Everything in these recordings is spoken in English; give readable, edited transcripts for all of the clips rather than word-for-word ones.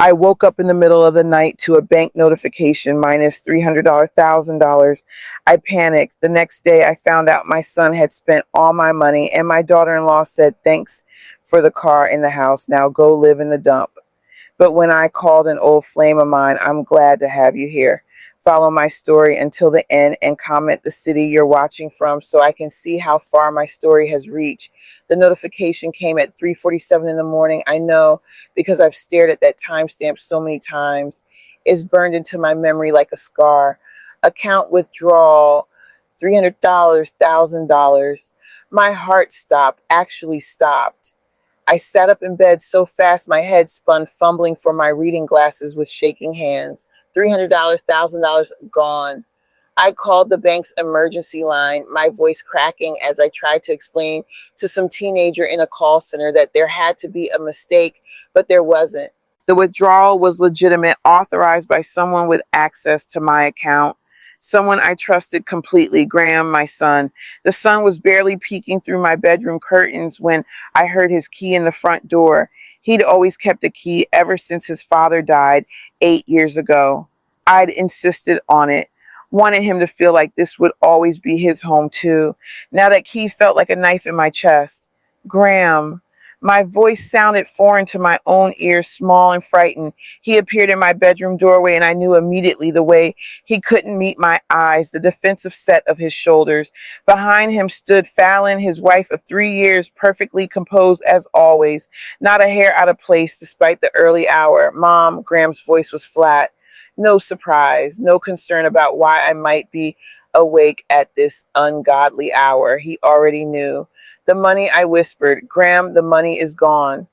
I woke up in the middle of the night to a bank notification minus $300, $1,000. I panicked. The next day, I found out my son had spent all my money, and my daughter-in-law said, "Thanks for the car and the house. Now go live in the dump." But when I called an old flame of mine, "I'm glad to have you here. Follow my story until the end and comment the city you're watching from so I can see how far my story has reached." The notification came at 3:47 in the morning. I know because I've stared at that timestamp so many times. It's burned into my memory like a scar. Account withdrawal, $300, $1,000. My heart stopped, actually stopped. I sat up in bed so fast my head spun, fumbling for my reading glasses with shaking hands. $300, $1,000 gone. I called the bank's emergency line, my voice cracking as I tried to explain to some teenager in a call center that there had to be a mistake, but there wasn't. The withdrawal was legitimate, authorized by someone with access to my account. Someone I trusted completely, Graham, my son. The sun was barely peeking through my bedroom curtains when I heard his key in the front door. He'd always kept a key ever since his father died 8 years ago. I'd insisted on it. Wanted him to feel like this would always be his home too. Now that key felt like a knife in my chest. Graham. My voice sounded foreign to my own ears, small and frightened. He appeared in my bedroom doorway, and I knew immediately the way he couldn't meet my eyes, the defensive set of his shoulders. Behind him stood Fallon, his wife of 3 years, perfectly composed as always, not a hair out of place despite the early hour. "Mom," Graham's voice was flat. No surprise, no concern about why I might be awake at this ungodly hour. He already knew. "The money," I whispered. "Graham, the money is gone."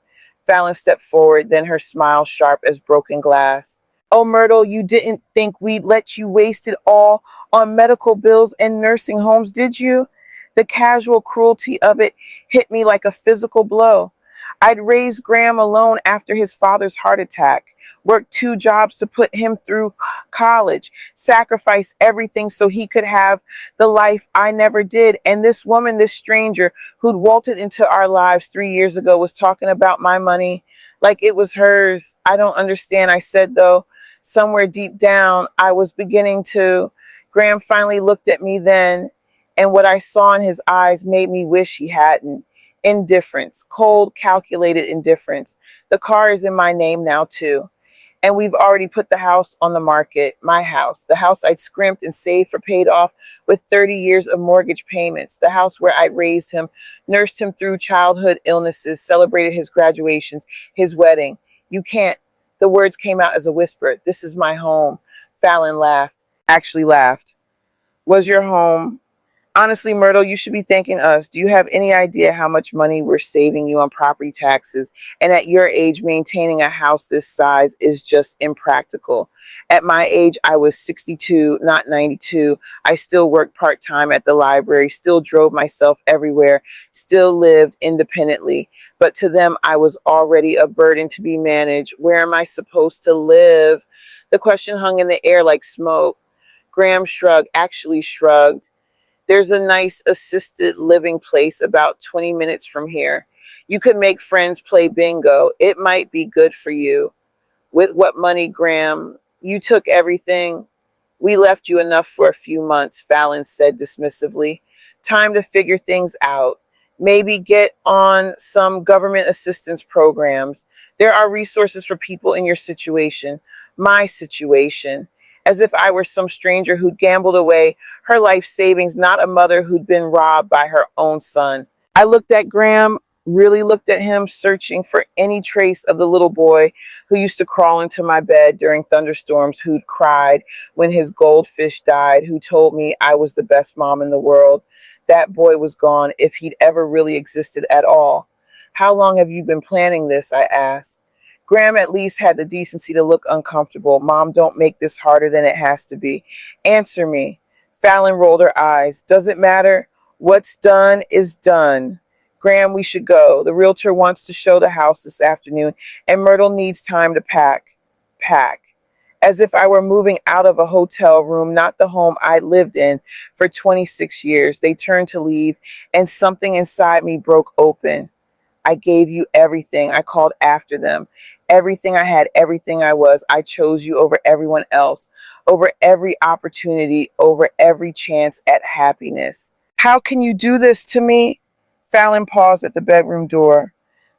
Fallon stepped forward, then her smile sharp as broken glass. "Oh, Myrtle, you didn't think we'd let you waste it all on medical bills and nursing homes, did you?" The casual cruelty of it hit me like a physical blow. I'd raised Graham alone after his father's heart attack, worked 2 jobs to put him through college, sacrificed everything so he could have the life I never did. And this woman, this stranger who'd waltzed into our lives 3 years ago, was talking about my money like it was hers. "I don't understand," I said, though somewhere deep down I was beginning to. Graham finally looked at me then, and what I saw in his eyes made me wish he hadn't. Indifference, cold, calculated indifference. "The car is in my name now, too. And we've already put the house on the market." My house, the house I'd scrimped and saved for, paid off with 30 years of mortgage payments. The house where I'd raised him, nursed him through childhood illnesses, celebrated his graduations, his wedding. "You can't." The words came out as a whisper. "This is my home." Fallon laughed. Actually laughed. "Was your home? Honestly, Myrtle, you should be thanking us. Do you have any idea how much money we're saving you on property taxes? And at your age, maintaining a house this size is just impractical." At my age, I was 62, not 92. I still worked part-time at the library, still drove myself everywhere, still lived independently. But to them, I was already a burden to be managed. Where am I supposed to live? The question hung in the air like smoke. Graham shrugged, actually shrugged. "There's a nice assisted living place about 20 minutes from here. You could make friends, play bingo. It might be good for you." "With what money, Graham? You took everything." "We left you enough for a few months," Fallon said dismissively. "Time to figure things out. Maybe get on some government assistance programs. There are resources for people in your situation, my situation." As if I were some stranger who'd gambled away her life savings, not a mother who'd been robbed by her own son. I looked at Graham, really looked at him, searching for any trace of the little boy who used to crawl into my bed during thunderstorms, who'd cried when his goldfish died, who told me I was the best mom in the world. That boy was gone, if he'd ever really existed at all. "How long have you been planning this?" I asked. Graham at least had the decency to look uncomfortable. "Mom, don't make this harder than it has to be. Answer me." Fallon rolled her eyes. "Does it matter? What's done is done. Graham, we should go. The realtor wants to show the house this afternoon, and Myrtle needs time to pack." Pack. As if I were moving out of a hotel room, not the home I lived in for 26 years. They turned to leave, and something inside me broke open. "I gave you everything," I called after them. Everything I had, everything I was, I chose you over everyone else, over every opportunity, over every chance at happiness. How can you do this to me? Fallon paused at the bedroom door,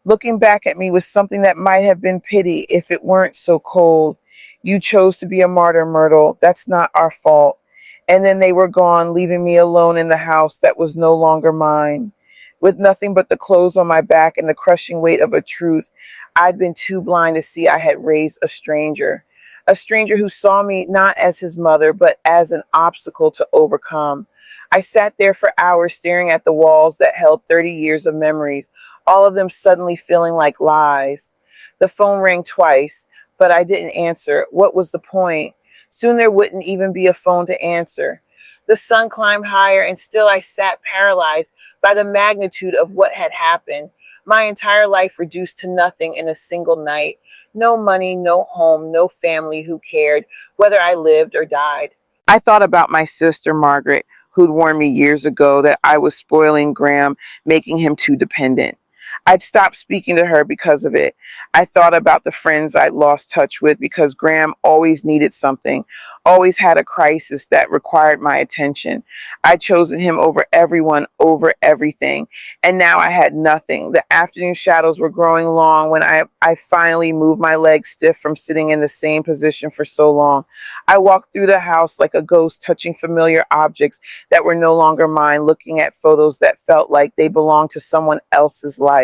looking back at me with something that might have been pity if it weren't so cold. You chose to be a martyr, Myrtle. That's not our fault. And then they were gone, leaving me alone in the house that was no longer mine, with nothing but the clothes on my back and the crushing weight of a truth I'd been too blind to see. I had raised a stranger who saw me not as his mother, but as an obstacle to overcome. I sat there for hours staring at the walls that held 30 years of memories, all of them suddenly feeling like lies. The phone rang twice, but I didn't answer. What was the point? Soon there wouldn't even be a phone to answer. The sun climbed higher, and still I sat paralyzed by the magnitude of what had happened. My entire life reduced to nothing in a single night. No money, no home, no family who cared whether I lived or died. I thought about my sister, Margaret, who'd warned me years ago that I was spoiling Graham, making him too dependent. I'd stopped speaking to her because of it. I thought about the friends I'd lost touch with because Graham always needed something, always had a crisis that required my attention. I'd chosen him over everyone, over everything, and now I had nothing. The afternoon shadows were growing long when I finally moved my legs stiff from sitting in the same position for so long. I walked through the house like a ghost, touching familiar objects that were no longer mine, looking at photos that felt like they belonged to someone else's life.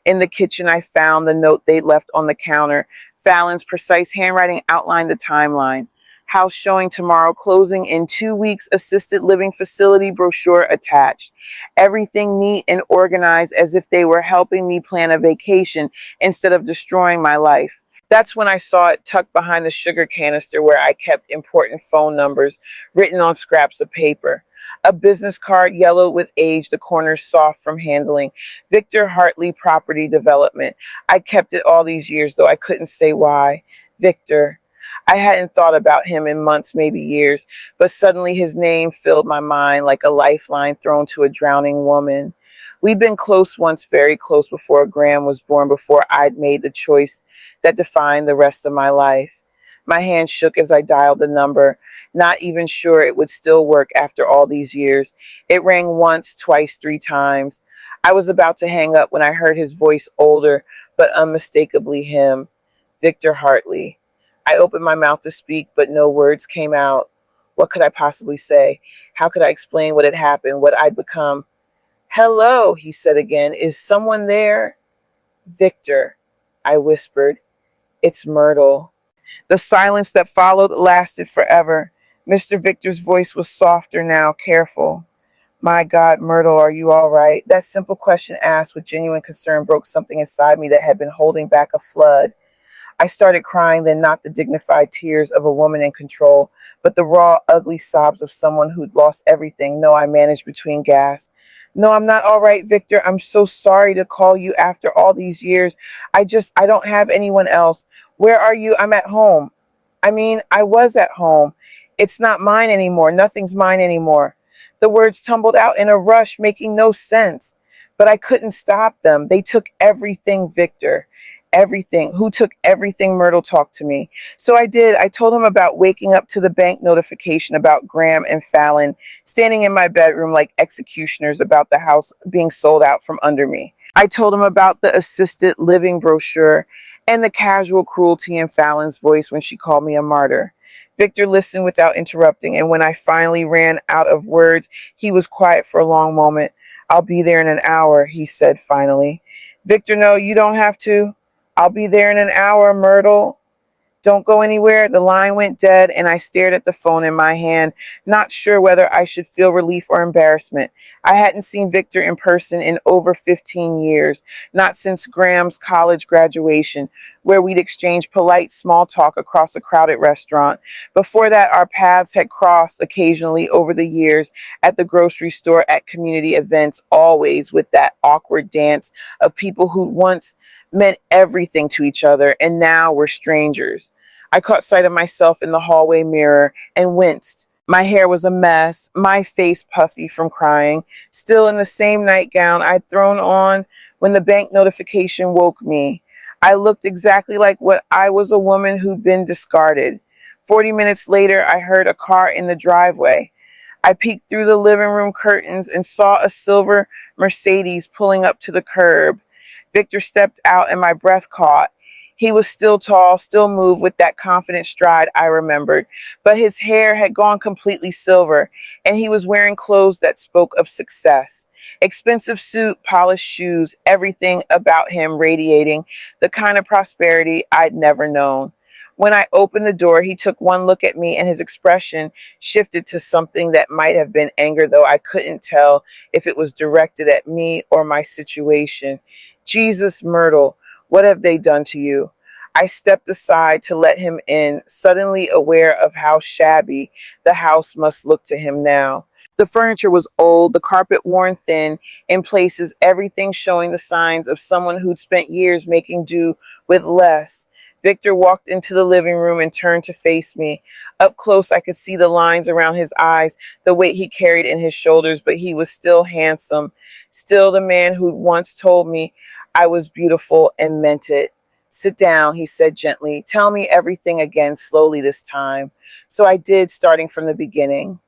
In the kitchen, I found the note they'd left on the counter. Fallon's precise handwriting outlined the timeline. House showing tomorrow, closing in 2 weeks, assisted living facility brochure attached. Everything neat and organized as if they were helping me plan a vacation instead of destroying my life. That's when I saw it tucked behind the sugar canister where I kept important phone numbers written on scraps of paper. A business card yellowed with age, the corners soft from handling. Victor Hartley Property Development. I kept it all these years, though I couldn't say why. Victor. I hadn't thought about him in months, maybe years, but suddenly his name filled my mind like a lifeline thrown to a drowning woman. We'd been close once, very close, before Graham was born, before I'd made the choice that defined the rest of my life. My hand shook as I dialed the number, not even sure it would still work after all these years. It rang once, twice, 3 times. I was about to hang up when I heard his voice, older, but unmistakably him. Victor Hartley. I opened my mouth to speak, but no words came out. What could I possibly say? How could I explain what had happened, what I'd become? Hello, he said again. Is someone there? Victor, I whispered. It's Myrtle. The silence that followed lasted forever. Mr. Victor's voice was softer now, careful. My God, Myrtle, are you all right? That simple question asked with genuine concern broke something inside me that had been holding back a flood. I started crying, then not the dignified tears of a woman in control, but the raw, ugly sobs of someone who'd lost everything. No, I managed between gasps. No, I'm not all right, Victor. I'm so sorry to call you after all these years. I don't have anyone else. Where are you? I'm at home. I was at home. It's not mine anymore. Nothing's mine anymore. The words tumbled out in a rush, making no sense. But I couldn't stop them. They took everything, Victor. Everything. Who took everything? Myrtle talked to me. So I did. I told him about waking up to the bank notification about Graham and Fallon, standing in my bedroom like executioners, about the house being sold out from under me. I told him about the assisted living brochure and the casual cruelty in Fallon's voice when she called me a martyr. Victor listened without interrupting, and when I finally ran out of words, he was quiet for a long moment. I'll be there in an hour, he said finally. Victor, no, you don't have to. I'll be there in an hour, Myrtle. Don't go anywhere. The line went dead, and I stared at the phone in my hand, not sure whether I should feel relief or embarrassment. I hadn't seen Victor in person in over 15 years, not since Graham's college graduation, where we'd exchanged polite small talk across a crowded restaurant. Before that, our paths had crossed occasionally over the years, at the grocery store, at community events, always with that awkward dance of people who once meant everything to each other and now were strangers. I caught sight of myself in the hallway mirror and winced. My hair was a mess, my face puffy from crying, still in the same nightgown I'd thrown on when the bank notification woke me. I looked exactly like what I was, a woman who'd been discarded. 40 minutes later, I heard a car in the driveway. I peeked through the living room curtains and saw a silver Mercedes pulling up to the curb. Victor stepped out and my breath caught. He was still tall, still moved with that confident stride I remembered, but his hair had gone completely silver, and he was wearing clothes that spoke of success. Expensive suit, polished shoes, everything about him radiating the kind of prosperity I'd never known. When I opened the door, he took one look at me and his expression shifted to something that might have been anger, though I couldn't tell if it was directed at me or my situation. Jesus, Myrtle, what have they done to you? I stepped aside to let him in, suddenly aware of how shabby the house must look to him now. The furniture was old, the carpet worn thin, in places everything showing the signs of someone who'd spent years making do with less. Victor walked into the living room and turned to face me. Up close, I could see the lines around his eyes, the weight he carried in his shoulders, but he was still handsome, still the man who'd once told me I was beautiful and meant it. Sit down, he said gently. Tell me everything again, slowly this time. So I did, starting from the beginning.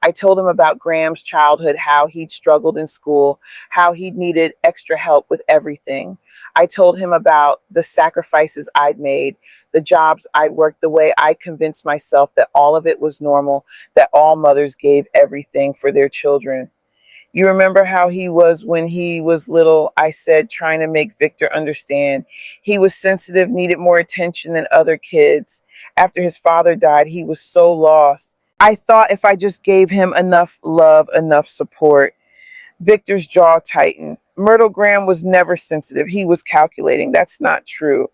I told him about Graham's childhood, how he'd struggled in school, how he'd needed extra help with everything. I told him about the sacrifices I'd made, the jobs I'd worked, the way I convinced myself that all of it was normal, that all mothers gave everything for their children. You remember how he was when he was little, I said, trying to make Victor understand. He was sensitive, needed more attention than other kids. After his father died, he was so lost. I thought if I just gave him enough love, enough support. Victor's jaw tightened. Myrtle Graham was never sensitive. He was calculating. That's not true.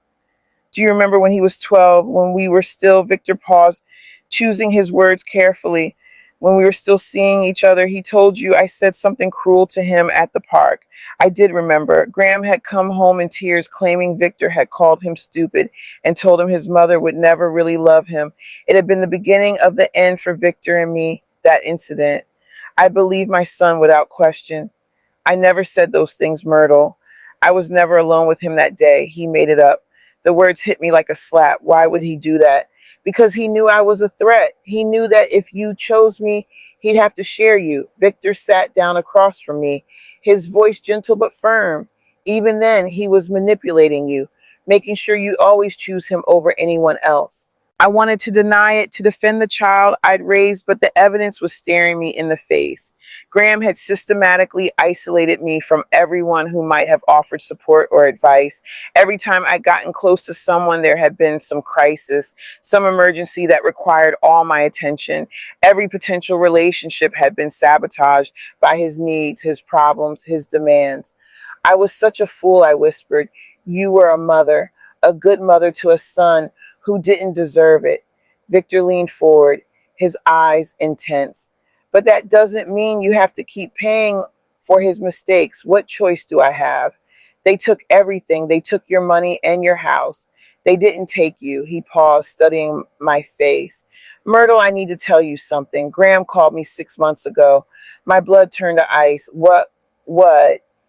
Do you remember when he was 12, when we were still, Victor paused, choosing his words carefully, when we were still seeing each other, he told you I said something cruel to him at the park. I did remember. Graham had come home in tears, claiming Victor had called him stupid and told him his mother would never really love him. It had been the beginning of the end for Victor and me, that incident. I believed my son without question. I never said those things, Myrtle. I was never alone with him that day. He made it up. The words hit me like a slap. Why would he do that? Because he knew I was a threat. He knew that if you chose me, he'd have to share you. Victor sat down across from me, his voice gentle but firm. Even then, he was manipulating you, making sure you always choose him over anyone else. I wanted to deny it, to defend the child I'd raised, but the evidence was staring me in the face. Graham had systematically isolated me from everyone who might have offered support or advice. Every time I'd gotten close to someone, there had been some crisis, some emergency that required all my attention. Every potential relationship had been sabotaged by his needs, his problems, his demands. I was such a fool, I whispered. You were a mother, a good mother to a son who didn't deserve it. Victor leaned forward, his eyes intense. But that doesn't mean you have to keep paying for his mistakes. What choice do I have? They took everything. They took your money and your house. They didn't take you. He paused, studying my face. Myrtle, I need to tell you something. Graham called me 6 months ago. My blood turned to ice. What?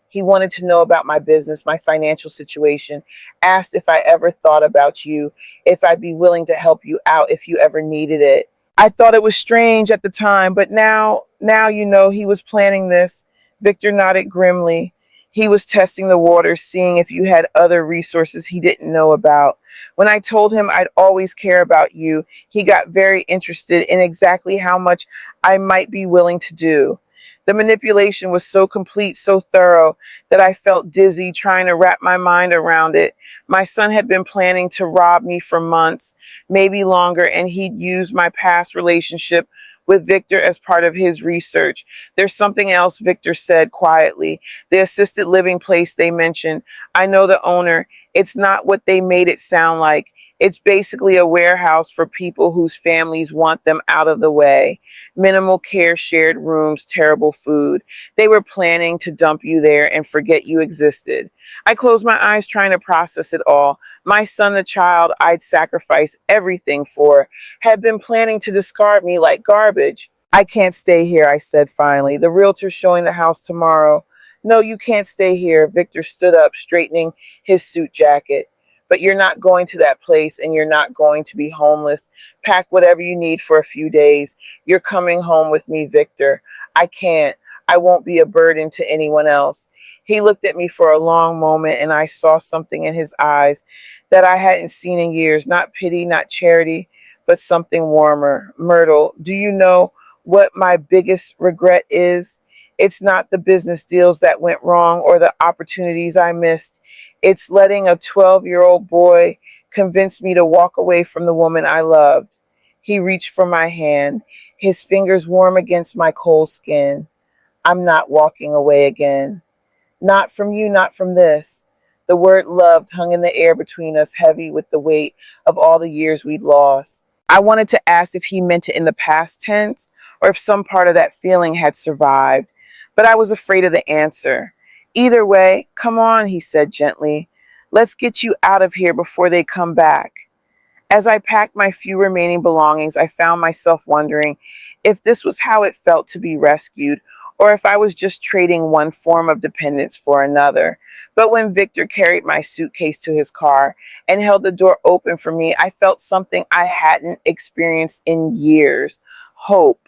He wanted to know about my business, my financial situation, asked if I ever thought about you, if I'd be willing to help you out if you ever needed it. I thought it was strange at the time, but now you know he was planning this. Victor nodded grimly. He was testing the waters, seeing if you had other resources he didn't know about. When I told him I'd always care about you, he got very interested in exactly how much I might be willing to do. The manipulation was so complete, so thorough, that I felt dizzy trying to wrap my mind around it. My son had been planning to rob me for months, maybe longer, and he'd used my past relationship with Victor as part of his research. There's something else, Victor said quietly. The assisted living place they mentioned. I know the owner. It's not what they made it sound like. It's basically a warehouse for people whose families want them out of the way. Minimal care, shared rooms, terrible food. They were planning to dump you there and forget you existed. I closed my eyes trying to process it all. My son, the child I'd sacrificed everything for, had been planning to discard me like garbage. I can't stay here, I said finally. The realtor's showing the house tomorrow. No, you can't stay here. Victor stood up, straightening his suit jacket. but you're not going to that place and you're not going to be homeless. Pack whatever you need for a few days. You're coming home with me, Victor. I can't. I won't be a burden to anyone else. He looked at me for a long moment, and I saw something in his eyes that I hadn't seen in years. Not pity, not charity, but something warmer. Myrtle, do you know what my biggest regret is? It's not the business deals that went wrong or the opportunities I missed. It's letting a 12-year-old boy convince me to walk away from the woman I loved. He reached for my hand, his fingers warm against my cold skin. I'm not walking away again. Not from you, not from this. The word loved hung in the air between us, heavy with the weight of all the years we'd lost. I wanted to ask if he meant it in the past tense or if some part of that feeling had survived, but I was afraid of the answer. Either way, come on, he said gently. Let's get you out of here before they come back. As I packed my few remaining belongings, I found myself wondering if this was how it felt to be rescued, or if I was just trading one form of dependence for another. But when Victor carried my suitcase to his car and held the door open for me, I felt something I hadn't experienced in years: hope.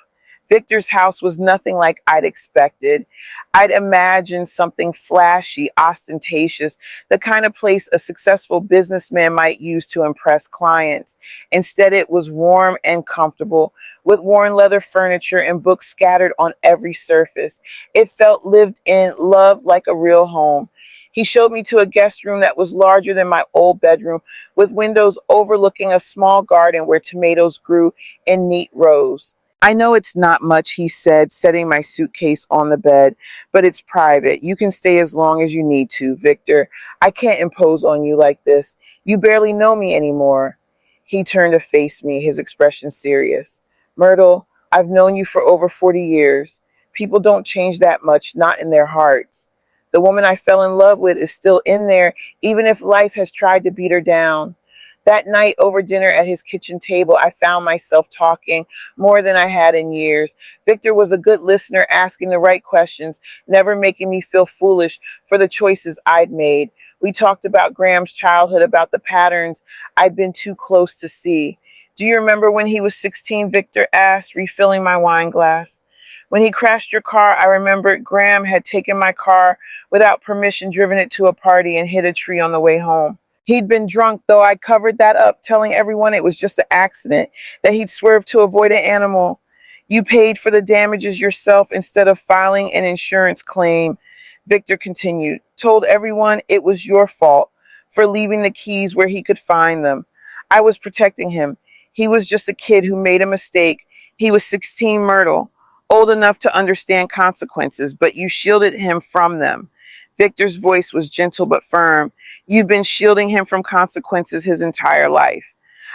Victor's house was nothing like I'd expected. I'd imagined something flashy, ostentatious, the kind of place a successful businessman might use to impress clients. Instead, it was warm and comfortable, with worn leather furniture and books scattered on every surface. It felt lived in, loved like a real home. He showed me to a guest room that was larger than my old bedroom, with windows overlooking a small garden where tomatoes grew in neat rows. I know it's not much, he said, setting my suitcase on the bed, but it's private. You can stay as long as you need to, Victor. I can't impose on you like this. You barely know me anymore. He turned to face me, his expression serious. Myrtle, I've known you for over 40 years. People don't change that much, not in their hearts. The woman I fell in love with is still in there, even if life has tried to beat her down. That night over dinner at his kitchen table, I found myself talking more than I had in years. Victor was a good listener, asking the right questions, never making me feel foolish for the choices I'd made. We talked about Graham's childhood, about the patterns I'd been too close to see. Do you remember when he was 16? Victor asked, refilling my wine glass. When he crashed your car, I remembered Graham had taken my car without permission, driven it to a party, and hit a tree on the way home. He'd been drunk, though I covered that up, telling everyone it was just an accident, that he'd swerved to avoid an animal. You paid for the damages yourself instead of filing an insurance claim, Victor continued. Told everyone it was your fault for leaving the keys where he could find them. I was protecting him. He was just a kid who made a mistake. He was 16, Myrtle, old enough to understand consequences, but you shielded him from them. Victor's voice was gentle but firm. You've been shielding him from consequences his entire life.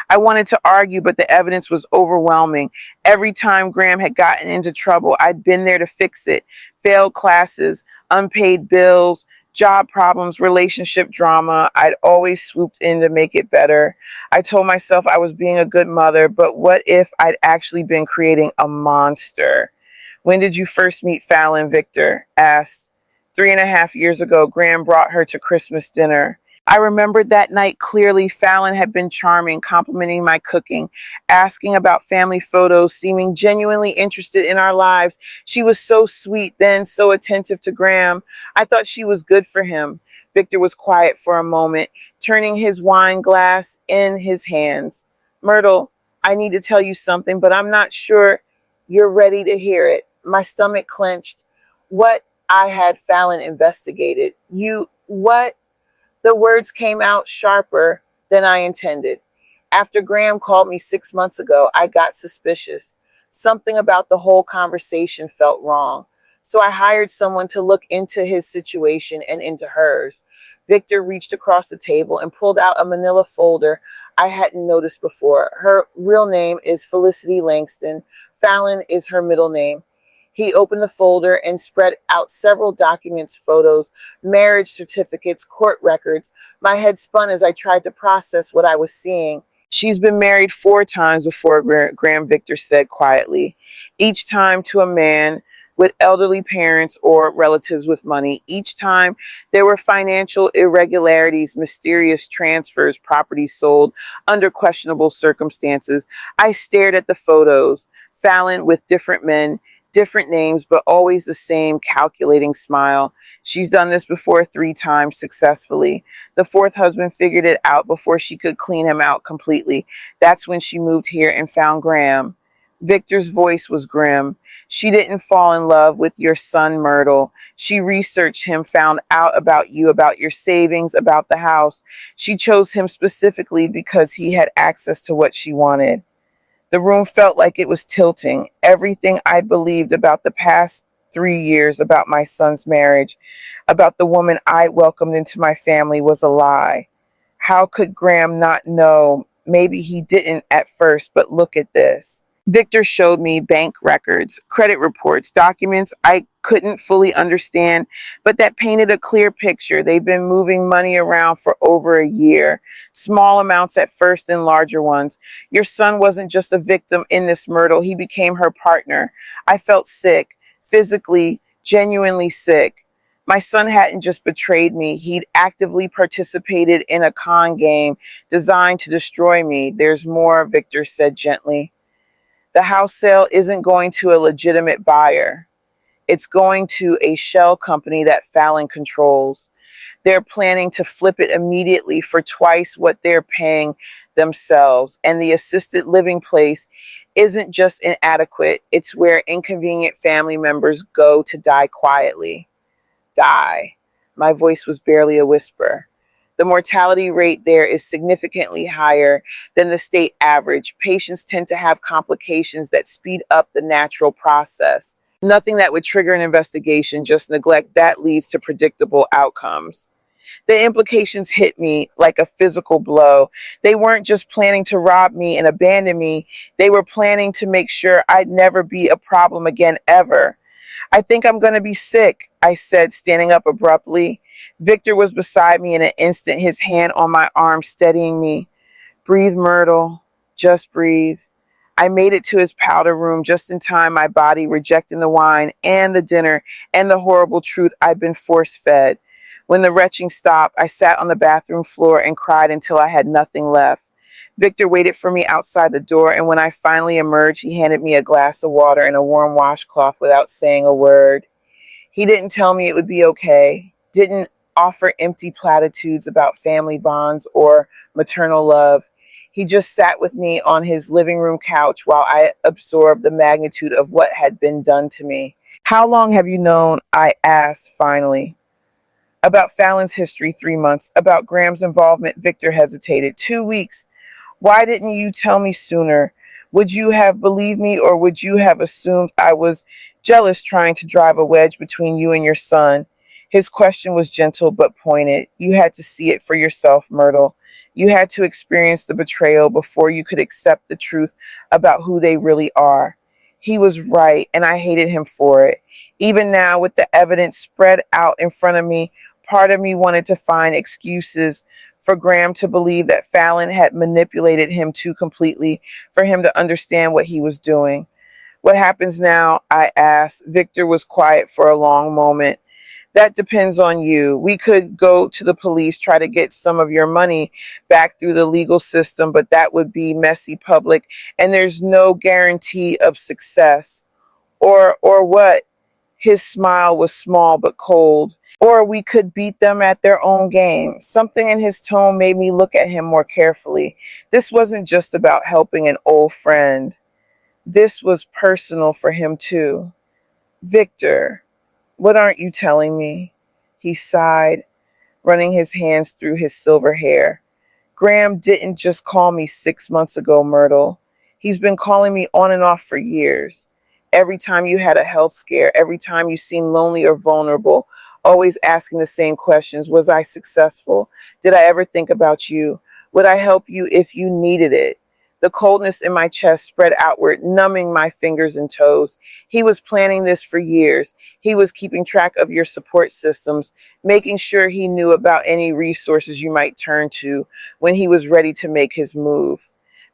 I wanted to argue, but the evidence was overwhelming. Every time Graham had gotten into trouble, I'd been there to fix it. Failed classes, unpaid bills, job problems, relationship drama. I'd always swooped in to make it better. I told myself I was being a good mother, but what if I'd actually been creating a monster? When did you first meet Fallon? Victor asked. 3.5 years ago, Graham brought her to Christmas dinner. I remembered that night clearly. Fallon had been charming, complimenting my cooking, asking about family photos, seeming genuinely interested in our lives. She was so sweet then, so attentive to Graham. I thought she was good for him. Victor was quiet for a moment, turning his wine glass in his hands. Myrtle, I need to tell you something, but I'm not sure you're ready to hear it. My stomach clenched. What? I had Fallon investigated. You, what? The words came out sharper than I intended. After Graham called me 6 months ago, I got suspicious. Something about the whole conversation felt wrong. So I hired someone to look into his situation and into hers. Victor reached across the table and pulled out a manila folder I hadn't noticed before. Her real name is Felicity Langston. Fallon is her middle name. He opened the folder and spread out several documents, photos, marriage certificates, court records. My head spun as I tried to process what I was seeing. She's been married 4 times before, Graham, Victor said quietly. Each time to a man with elderly parents or relatives with money. Each time there were financial irregularities, mysterious transfers, property sold under questionable circumstances. I stared at the photos, Fallon with different men, different names, but always the same calculating smile. She's done this before 3 times successfully. The fourth husband figured it out before she could clean him out completely. That's when she moved here and found Graham. Victor's voice was grim. She didn't fall in love with your son, Myrtle. She researched him, found out about you, about your savings, about the house. She chose him specifically because he had access to what she wanted. The room felt like it was tilting. Everything I believed about the past 3 years, about my son's marriage, about the woman I welcomed into my family was a lie. How could Graham not know? Maybe he didn't at first, but look at this. Victor showed me bank records, credit reports, documents I couldn't fully understand, but that painted a clear picture. They've been moving money around for over a year, small amounts at first and larger ones. Your son wasn't just a victim in this murder, he became her partner. I felt sick, physically, genuinely sick. My son hadn't just betrayed me, he'd actively participated in a con game designed to destroy me. There's more, Victor said gently. The house sale isn't going to a legitimate buyer. It's going to a shell company that Fallon controls. They're planning to flip it immediately for twice what they're paying themselves. And the assisted living place isn't just inadequate, it's where inconvenient family members go to die quietly. Die. My voice was barely a whisper. The mortality rate there is significantly higher than the state average. Patients tend to have complications that speed up the natural process. Nothing that would trigger an investigation, just neglect that leads to predictable outcomes. The implications hit me like a physical blow. They weren't just planning to rob me and abandon me, they were planning to make sure I'd never be a problem again, ever. I think I'm going to be sick, I said, standing up abruptly. Victor was beside me in an instant, his hand on my arm, steadying me. Breathe, Myrtle. Just breathe. I made it to his powder room just in time, my body rejecting the wine and the dinner and the horrible truth I'd been force-fed. When the retching stopped, I sat on the bathroom floor and cried until I had nothing left. Victor waited for me outside the door, and when I finally emerged, he handed me a glass of water and a warm washcloth without saying a word. He didn't tell me it would be okay, didn't offer empty platitudes about family bonds or maternal love. He just sat with me on his living room couch while I absorbed the magnitude of what had been done to me. How long have you known? I asked finally. About Fallon's history, 3 months. About Graham's involvement, Victor hesitated. 2 weeks. Why didn't you tell me sooner? Would you have believed me, or would you have assumed I was jealous, trying to drive a wedge between you and your son? His question was gentle but pointed. You had to see it for yourself, Myrtle. You had to experience the betrayal before you could accept the truth about who they really are. He was right, and I hated him for it. Even now, with the evidence spread out in front of me, part of me wanted to find excuses for Graham to believe that Fallon had manipulated him too completely for him to understand what he was doing. What happens now? I asked. Victor was quiet for a long moment. That depends on you. We could go to the police, try to get some of your money back through the legal system, but that would be messy, public, and there's no guarantee of success. Or what? His smile was small but cold. Or we could beat them at their own game. Something in his tone made me look at him more carefully. This wasn't just about helping an old friend. This was personal for him too. Victor, what aren't you telling me? He sighed, running his hands through his silver hair. Graham didn't just call me 6 months ago, Myrtle. He's been calling me on and off for years. Every time you had a health scare, every time you seemed lonely or vulnerable, always asking the same questions. Was I successful? Did I ever think about you? Would I help you if you needed it? The coldness in my chest spread outward, numbing my fingers and toes. He was planning this for years. He was keeping track of your support systems, making sure he knew about any resources you might turn to when he was ready to make his move.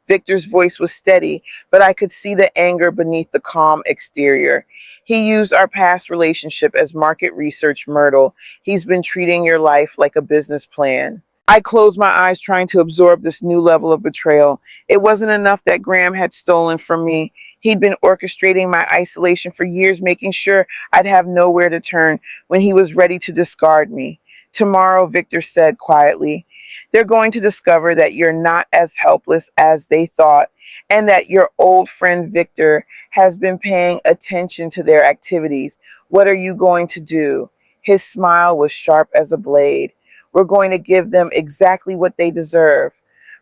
Victor's voice was steady, but I could see the anger beneath the calm exterior. He used our past relationship as market research, Myrtle. He's been treating your life like a business plan. I closed my eyes, trying to absorb this new level of betrayal. It wasn't enough that Graham had stolen from me. He'd been orchestrating my isolation for years, making sure I'd have nowhere to turn when he was ready to discard me. Tomorrow, Victor said quietly, they're going to discover that you're not as helpless as they thought, and that your old friend Victor has been paying attention to their activities. What are you going to do? His smile was sharp as a blade. We're going to give them exactly what they deserve.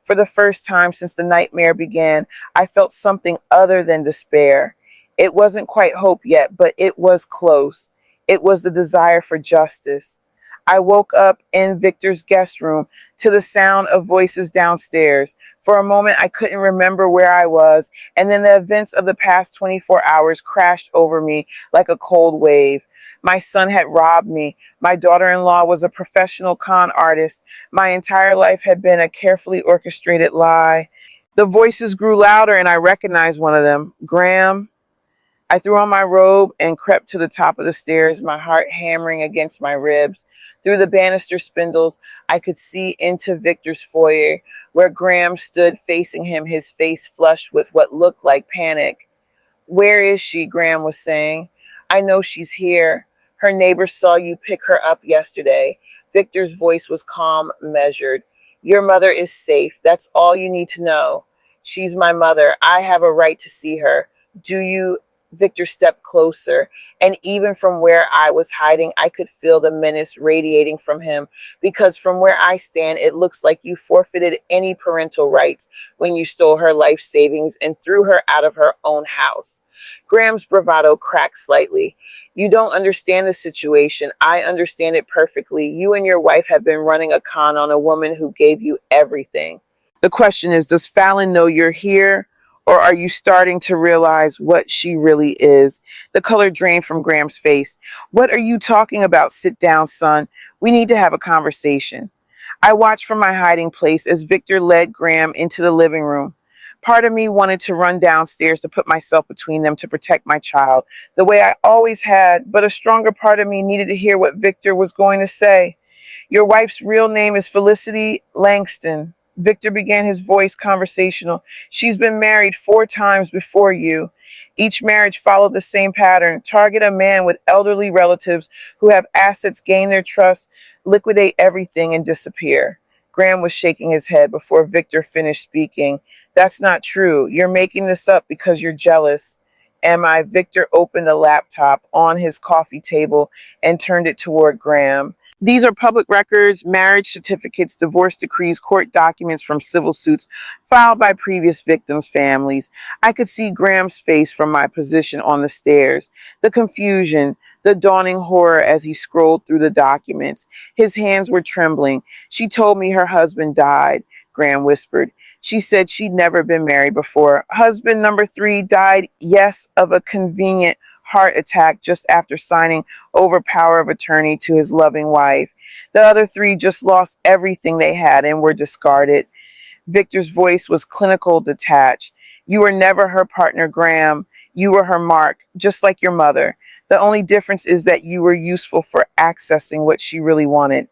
For the first time since the nightmare began, I felt something other than despair. It wasn't quite hope yet, but it was close. It was the desire for justice. I woke up in Victor's guest room to the sound of voices downstairs. For a moment, I couldn't remember where I was, and then the events of the past 24 hours crashed over me like a cold wave. My son had robbed me. My daughter-in-law was a professional con artist. My entire life had been a carefully orchestrated lie. The voices grew louder, and I recognized one of them. Graham. I threw on my robe and crept to the top of the stairs, my heart hammering against my ribs. Through the banister spindles, I could see into Victor's foyer, where Graham stood facing him, his face flushed with what looked like panic. Where is she? Graham was saying. I know she's here. Her neighbor saw you pick her up yesterday. Victor's voice was calm, measured. Your mother is safe. That's all you need to know. She's my mother. I have a right to see her. Do you? Victor stepped closer, and even from where I was hiding, I could feel the menace radiating from him, because from where I stand, it looks like you forfeited any parental rights when you stole her life savings and threw her out of her own house. Graham's bravado cracked slightly. You don't understand the situation. I understand it perfectly. You and your wife have been running a con on a woman who gave you everything. The question is, does Fallon know you're here? Or are you starting to realize what she really is? The color drained from Graham's face. What are you talking about? Sit down, son. We need to have a conversation. I watched from my hiding place as Victor led Graham into the living room. Part of me wanted to run downstairs to put myself between them to protect my child, the way I always had, but a stronger part of me needed to hear what Victor was going to say. Your wife's real name is Felicity Langston. Victor began, his voice conversational. She's been married 4 times before you. Each marriage followed the same pattern. Target a man with elderly relatives who have assets, gain their trust, liquidate everything, and disappear. Graham was shaking his head before Victor finished speaking. That's not true. You're making this up because you're jealous. Am I? Victor opened a laptop on his coffee table and turned it toward Graham. These are public records, marriage certificates, divorce decrees, court documents from civil suits filed by previous victims' families. I could see Graham's face from my position on the stairs, the confusion, the dawning horror as he scrolled through the documents. His hands were trembling. She told me her husband died, Graham whispered. She said she'd never been married before. Husband number 3 died, yes, of a convenient heart attack just after signing over power of attorney to his loving wife. The other 3 just lost everything they had and were discarded. Victor's voice was clinical, detached. You were never her partner, Graham. You were her mark, just like your mother. The only difference is that you were useful for accessing what she really wanted.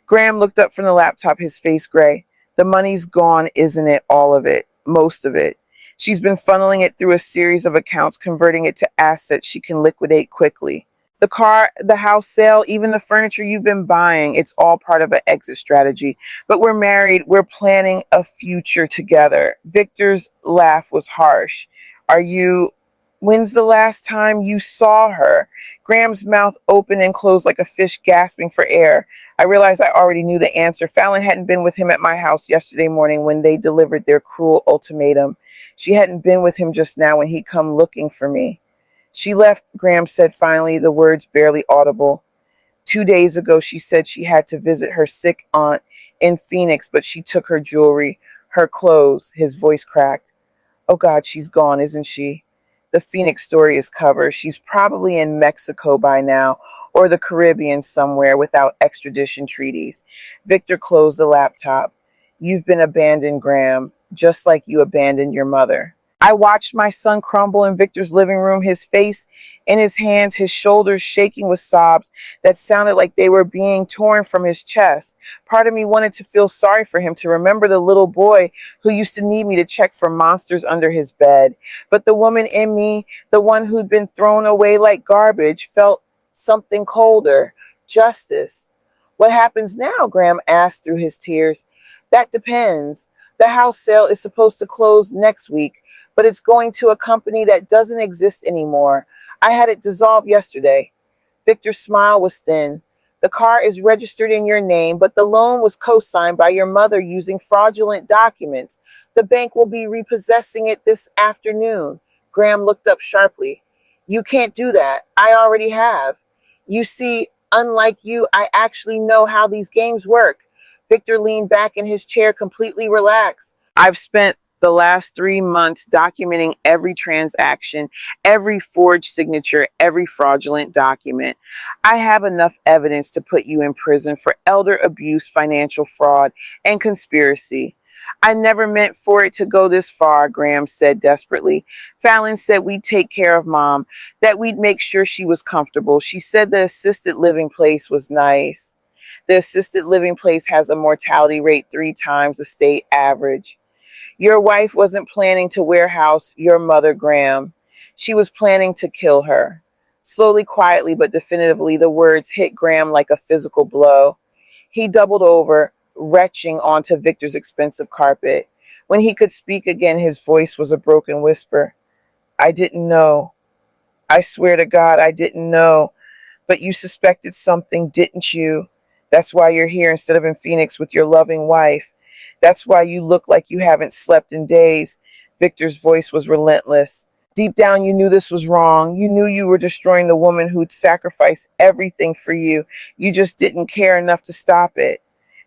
Graham looked up from the laptop, his face gray. The money's gone, isn't it? All of it. Most of it. She's been funneling it through a series of accounts, converting it to assets she can liquidate quickly. The car, the house sale, even the furniture you've been buying, it's all part of an exit strategy. But we're married. We're planning a future together. Victor's laugh was harsh. Are you... When's the last time you saw her? Graham's mouth opened and closed like a fish gasping for air. I realized I already knew the answer. Fallon hadn't been with him at my house yesterday morning when they delivered their cruel ultimatum. She hadn't been with him just now when he'd come looking for me. She left, Graham said finally, the words barely audible. 2 days ago, she said she had to visit her sick aunt in Phoenix, but she took her jewelry, her clothes. His voice cracked. Oh God, she's gone, isn't she? The Phoenix story is covered. She's probably in Mexico by now, or the Caribbean somewhere without extradition treaties. Victor closed the laptop. You've been abandoned, Graham, just like you abandoned your mother. I watched my son crumble in Victor's living room, his face in his hands, his shoulders shaking with sobs that sounded like they were being torn from his chest. Part of me wanted to feel sorry for him, to remember the little boy who used to need me to check for monsters under his bed. But the woman in me, the one who'd been thrown away like garbage, felt something colder. Justice. What happens now? Graham asked through his tears. That depends. The house sale is supposed to close next week, but it's going to a company that doesn't exist anymore. I had it dissolved yesterday. Victor's smile was thin. The car is registered in your name, but the loan was co-signed by your mother using fraudulent documents. The bank will be repossessing it this afternoon. Graham looked up sharply. You can't do that. I already have. You see, unlike you, I actually know how these games work. Victor leaned back in his chair, completely relaxed. I've spent the last 3 months documenting every transaction, every forged signature, every fraudulent document. I have enough evidence to put you in prison for elder abuse, financial fraud, and conspiracy. I never meant for it to go this far, Graham said desperately. Fallon said we'd take care of Mom, that we'd make sure she was comfortable. She said the assisted living place was nice. The assisted living place has a mortality rate 3 times the state average. Your wife wasn't planning to warehouse your mother, Graham. She was planning to kill her. Slowly, quietly, but definitively, the words hit Graham like a physical blow. He doubled over, retching onto Victor's expensive carpet. When he could speak again, his voice was a broken whisper. I didn't know. I swear to God, I didn't know. But you suspected something, didn't you? That's why you're here instead of in Phoenix with your loving wife. That's why you look like you haven't slept in days. Victor's voice was relentless. Deep down, you knew this was wrong. You knew you were destroying the woman who'd sacrificed everything for you. You just didn't care enough to stop it.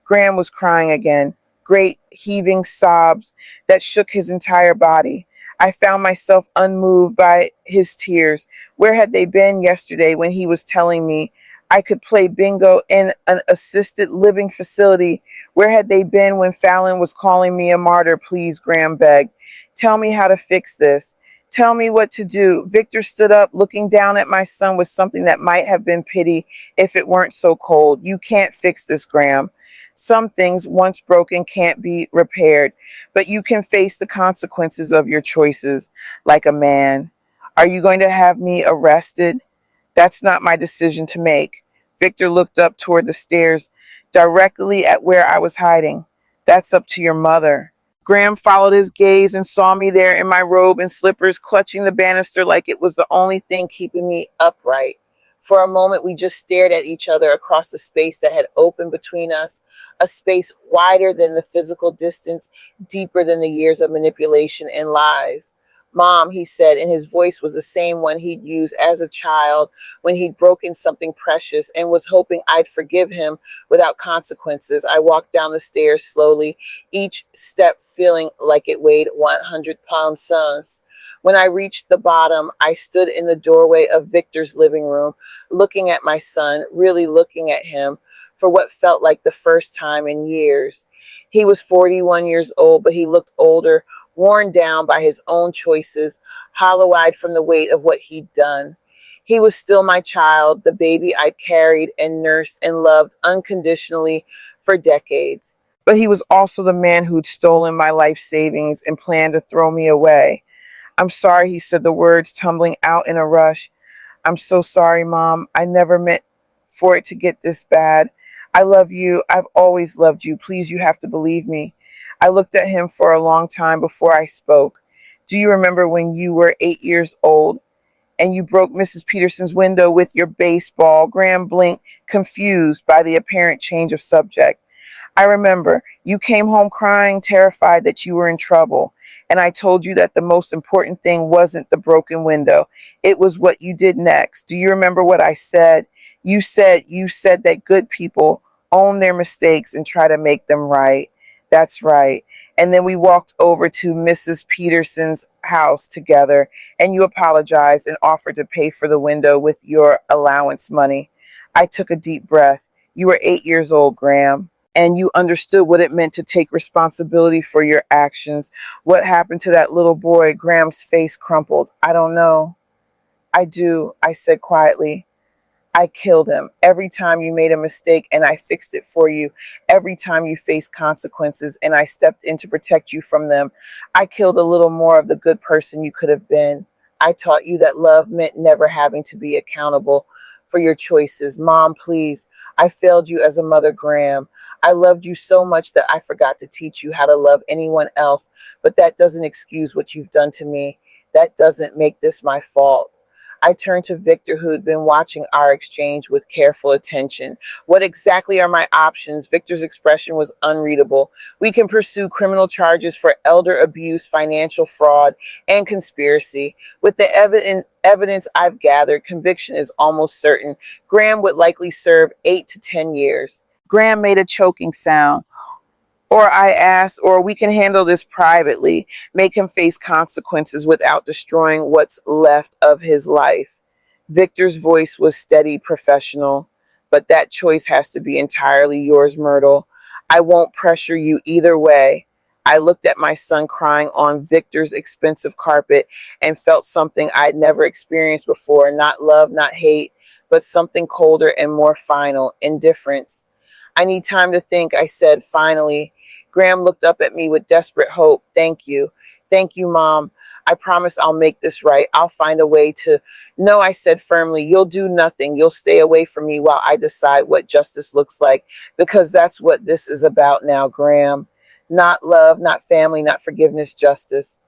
Graham was crying again, great heaving sobs that shook his entire body. I found myself unmoved by his tears. Where had they been yesterday when he was telling me I could play bingo in an assisted living facility? Where had they been when Fallon was calling me a martyr? Please, Graham begged. Tell me how to fix this. Tell me what to do. Victor stood up, looking down at my son with something that might have been pity if it weren't so cold. You can't fix this, Graham. Some things, once broken, can't be repaired, but you can face the consequences of your choices like a man. Are you going to have me arrested? That's not my decision to make. Victor looked up toward the stairs, directly at where I was hiding. That's up to your mother. Graham followed his gaze and saw me there in my robe and slippers, clutching the banister like it was the only thing keeping me upright. For a moment, we just stared at each other across the space that had opened between us, a space wider than the physical distance, deeper than the years of manipulation and lies. Mom, he said, and his voice was the same one he'd used as a child when he'd broken something precious and was hoping I'd forgive him without consequences. I walked down the stairs slowly, each step feeling like it weighed 100-pound sons. When I reached the bottom, I stood in the doorway of Victor's living room, looking at my son, really looking at him for what felt like the first time in years. He was 41 years old, but he looked older, worn down by his own choices, hollow-eyed from the weight of what he'd done. He was still my child, the baby I carried and nursed and loved unconditionally for decades. But he was also the man who'd stolen my life savings and planned to throw me away. I'm sorry, he said, the words tumbling out in a rush. I'm so sorry, Mom. I never meant for it to get this bad. I love you. I've always loved you. Please, you have to believe me. I looked at him for a long time before I spoke. Do you remember when you were 8 years old and you broke Mrs. Peterson's window with your baseball? Graham blinked, confused by the apparent change of subject. I remember you came home crying, terrified that you were in trouble. And I told you that the most important thing wasn't the broken window. It was what you did next. Do you remember what I said? You said that good people own their mistakes and try to make them right. That's right. And then we walked over to Mrs. Peterson's house together, and you apologized and offered to pay for the window with your allowance money. I took a deep breath. You were 8 years old, Graham. and you understood what it meant to take responsibility for your actions. What happened to that little boy? Graham's face crumpled. I don't know. I do, I said quietly. I killed him. Every time you made a mistake and I fixed it for you, every time you faced consequences and I stepped in to protect you from them, I killed a little more of the good person you could have been. I taught you that love meant never having to be accountable for your choices. Mom, please, I failed you as a mother, Graham. I loved you so much that I forgot to teach you how to love anyone else, but that doesn't excuse what you've done to me. That doesn't make this my fault. I turned to Victor, who had been watching our exchange with careful attention. What exactly are my options? Victor's expression was unreadable. We can pursue criminal charges for elder abuse, financial fraud, and conspiracy. With the evidence I've gathered, conviction is almost certain. Graham would likely serve 8 to 10 years. Graham made a choking sound. Or I asked, or we can handle this privately, make him face consequences without destroying what's left of his life. Victor's voice was steady, professional, but that choice has to be entirely yours, Myrtle. I won't pressure you either way. I looked at my son crying on Victor's expensive carpet and felt something I'd never experienced before. Not love, not hate, but something colder and more final, indifference. I need time to think, I said finally. Graham looked up at me with desperate hope. Thank you. Thank you, Mom. I promise I'll make this right. I'll find a way to... No, I said firmly, you'll do nothing. You'll stay away from me while I decide what justice looks like, because that's what this is about now, Graham. Not love, not family, not forgiveness, justice.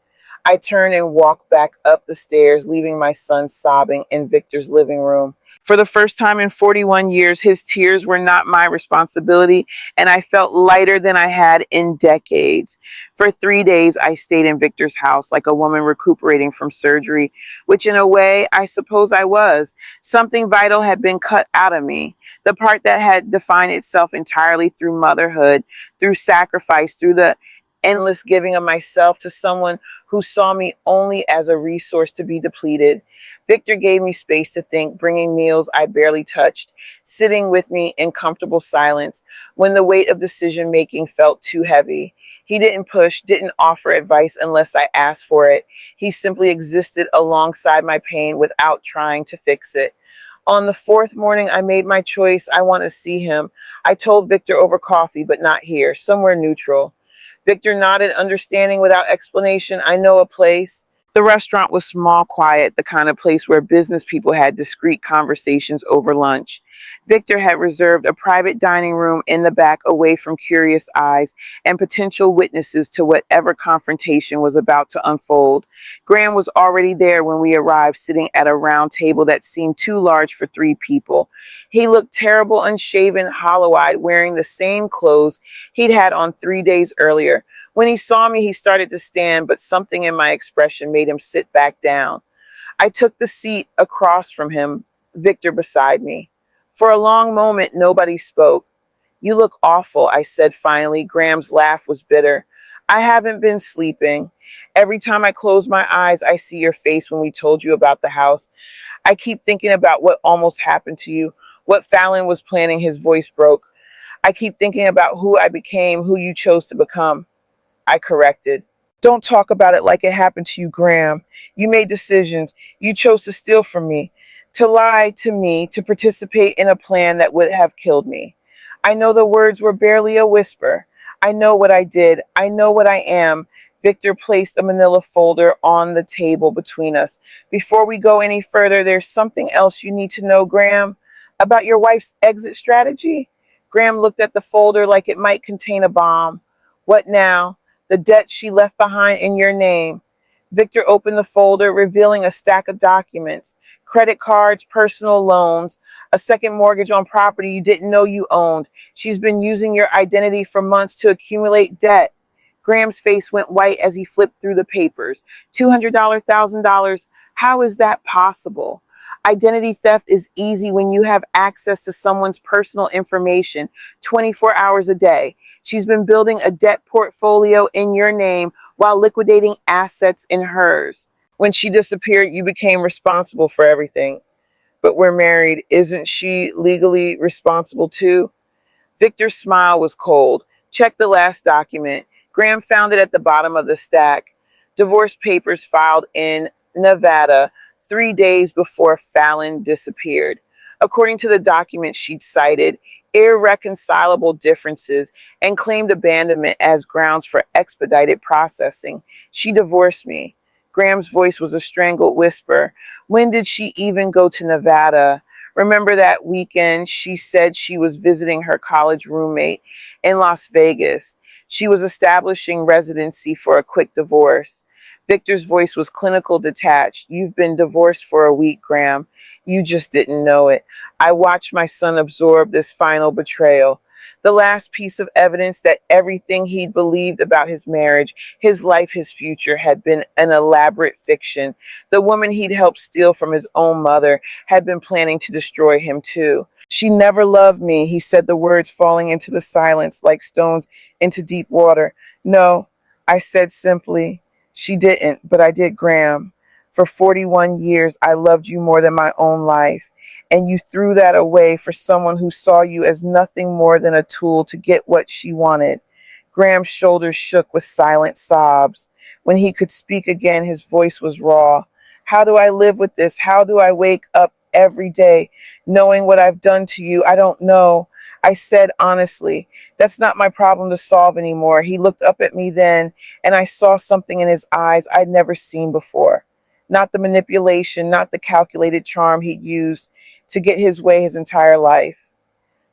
I turned and walked back up the stairs, leaving my son sobbing in Victor's living room. For the first time in 41 years, his tears were not my responsibility, and I felt lighter than I had in decades. For 3 days, I stayed in Victor's house like a woman recuperating from surgery, which in a way, I suppose I was. Something vital had been cut out of me. The part that had defined itself entirely through motherhood, through sacrifice, through the endless giving of myself to someone who saw me only as a resource to be depleted. Victor gave me space to think, bringing meals I barely touched, sitting with me in comfortable silence when the weight of decision-making felt too heavy. He didn't push, didn't offer advice unless I asked for it. He simply existed alongside my pain without trying to fix it. On the fourth morning, I made my choice. I want to see him. I told Victor over coffee, but not here, somewhere neutral. Victor nodded, understanding without explanation. I know a place. The restaurant was small, quiet, the kind of place where business people had discreet conversations over lunch. Victor had reserved a private dining room in the back away from curious eyes and potential witnesses to whatever confrontation was about to unfold. Graham was already there when we arrived, sitting at a round table that seemed too large for 3 people. He looked terrible, unshaven, hollow-eyed, wearing the same clothes he'd had on 3 days earlier. When he saw me, he started to stand, but something in my expression made him sit back down. I took the seat across from him, Victor beside me. For a long moment, nobody spoke. You look awful, I said finally. Graham's laugh was bitter. I haven't been sleeping. Every time I close my eyes, I see your face when we told you about the house. I keep thinking about what almost happened to you, what Fallon was planning. His voice broke. I keep thinking about who I became, who you chose to become. I corrected. Don't talk about it like it happened to you, Graham. You made decisions. You chose to steal from me, to lie to me, to participate in a plan that would have killed me. I know the words were barely a whisper. I know what I did. I know what I am. Victor placed a manila folder on the table between us. Before we go any further, there's something else you need to know, Graham, about your wife's exit strategy. Graham looked at the folder like it might contain a bomb. What now? The debt she left behind in your name. Victor opened the folder, revealing a stack of documents, credit cards, personal loans, a second mortgage on property you didn't know you owned. She's been using your identity for months to accumulate debt. Graham's face went white as he flipped through the papers. $200, $1,000. How is that possible? Identity theft is easy when you have access to someone's personal information 24 hours a day. She's been building a debt portfolio in your name while liquidating assets in hers. When she disappeared, you became responsible for everything. But we're married. Isn't she legally responsible too? Victor's smile was cold. Check the last document. Graham found it at the bottom of the stack. Divorce papers filed in Nevada 3 days before Fallon disappeared. According to the document, she'd cited irreconcilable differences and claimed abandonment as grounds for expedited processing. She divorced me. Graham's voice was a strangled whisper. When did she even go to Nevada? Remember that weekend she said she was visiting her college roommate in Las Vegas. She was establishing residency for a quick divorce. Victor's voice was clinical, detached. You've been divorced for a week, Graham. You just didn't know it. I watched my son absorb this final betrayal. The last piece of evidence that everything he'd believed about his marriage, his life, his future had been an elaborate fiction. The woman he'd helped steal from his own mother had been planning to destroy him too. She never loved me, he said, the words falling into the silence like stones into deep water. No, I said simply, she didn't, but I did, Graham. For 41 years, I loved you more than my own life. And you threw that away for someone who saw you as nothing more than a tool to get what she wanted. Graham's shoulders shook with silent sobs. When he could speak again, his voice was raw. How do I live with this? How do I wake up every day knowing what I've done to you? I don't know. I said honestly, that's not my problem to solve anymore. He looked up at me then, and I saw something in his eyes I'd never seen before. Not the manipulation, not the calculated charm he'd used to get his way his entire life.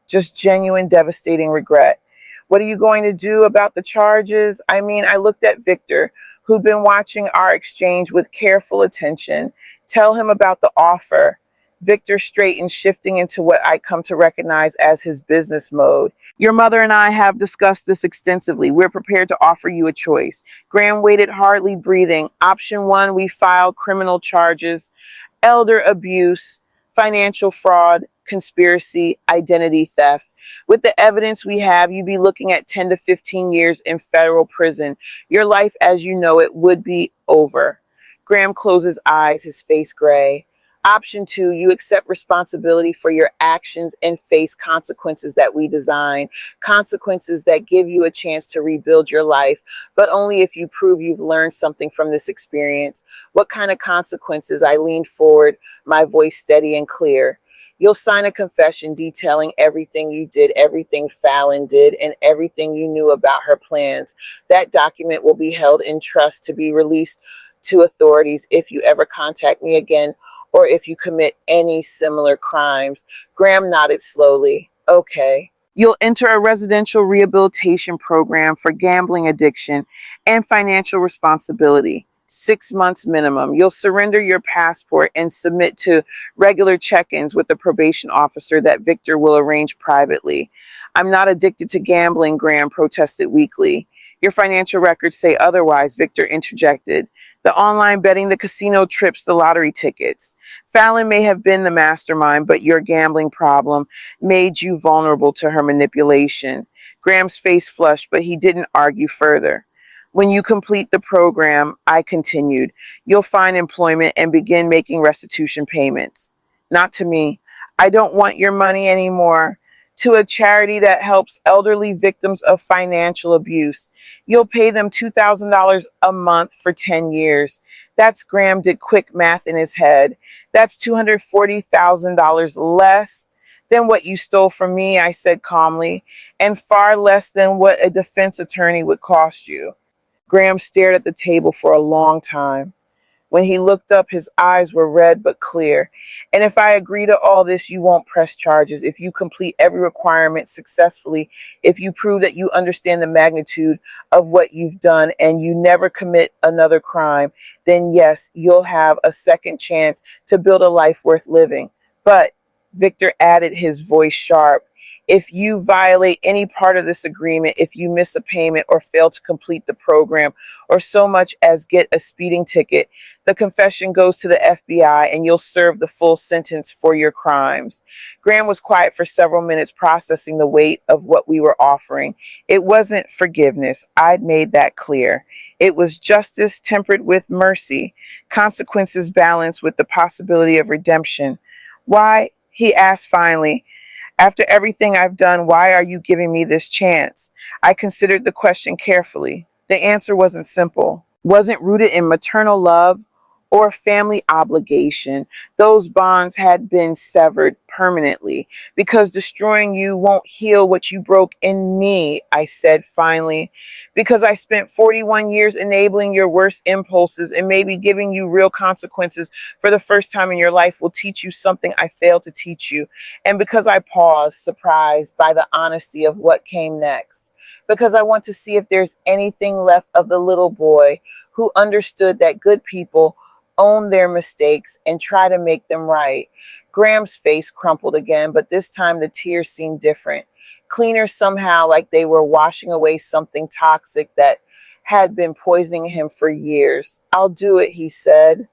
Just genuine, devastating regret. What are you going to do about the charges? I looked at Victor, who'd been watching our exchange with careful attention. Tell him about the offer. Victor straightened, shifting into what I come to recognize as his business mode. Your mother and I have discussed this extensively. We're prepared to offer you a choice. Graham waited, hardly breathing. Option one, we file criminal charges, elder abuse, financial fraud, conspiracy, identity theft. With the evidence we have, you'd be looking at 10 to 15 years in federal prison. Your life as you know it would be over. Graham closed his eyes, his face gray. Option two, you accept responsibility for your actions and face consequences that we design, consequences that give you a chance to rebuild your life, but only if you prove you've learned something from this experience. What kind of consequences? I leaned forward, my voice steady and clear. You'll sign a confession detailing everything you did, everything Fallon did, and everything you knew about her plans. That document will be held in trust to be released to authorities if you ever contact me again or if you commit any similar crimes. Graham nodded slowly. Okay. You'll enter a residential rehabilitation program for gambling addiction and financial responsibility. 6 months minimum. You'll surrender your passport and submit to regular check-ins with the probation officer that Victor will arrange privately. I'm not addicted to gambling, Graham protested weakly. Your financial records say otherwise, Victor interjected. The online betting, the casino trips, the lottery tickets. Fallon may have been the mastermind, but your gambling problem made you vulnerable to her manipulation. Graham's face flushed, but he didn't argue further. When you complete the program, I continued, you'll find employment and begin making restitution payments. Not to me. I don't want your money anymore. To a charity that helps elderly victims of financial abuse. You'll pay them $2,000 a month for 10 years. That's, Graham did quick math in his head. That's $240,000 less than what you stole from me, I said calmly, and far less than what a defense attorney would cost you. Graham stared at the table for a long time. When he looked up, his eyes were red but clear. And if I agree to all this, you won't press charges. If you complete every requirement successfully, if you prove that you understand the magnitude of what you've done and you never commit another crime, then yes, you'll have a second chance to build a life worth living. But, Victor added, his voice sharp, if you violate any part of this agreement, if you miss a payment or fail to complete the program, or so much as get a speeding ticket, the confession goes to the FBI and you'll serve the full sentence for your crimes. Graham was quiet for several minutes, processing the weight of what we were offering. It wasn't forgiveness. I'd made that clear. It was justice tempered with mercy, consequences balanced with the possibility of redemption. Why? He asked finally. After everything I've done, why are you giving me this chance? I considered the question carefully. The answer wasn't simple, wasn't rooted in maternal love or family obligation. Those bonds had been severed permanently. Because destroying you won't heal what you broke in me, I said finally. Because I spent 41 years enabling your worst impulses, and maybe giving you real consequences for the first time in your life will teach you something I failed to teach you. And because I paused, surprised by the honesty of what came next. Because I want to see if there's anything left of the little boy who understood that good people own their mistakes and try to make them right. Graham's face crumpled again, but this time the tears seemed different. Cleaner somehow, like they were washing away something toxic that had been poisoning him for years. I'll do it, he said.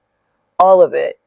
All of it.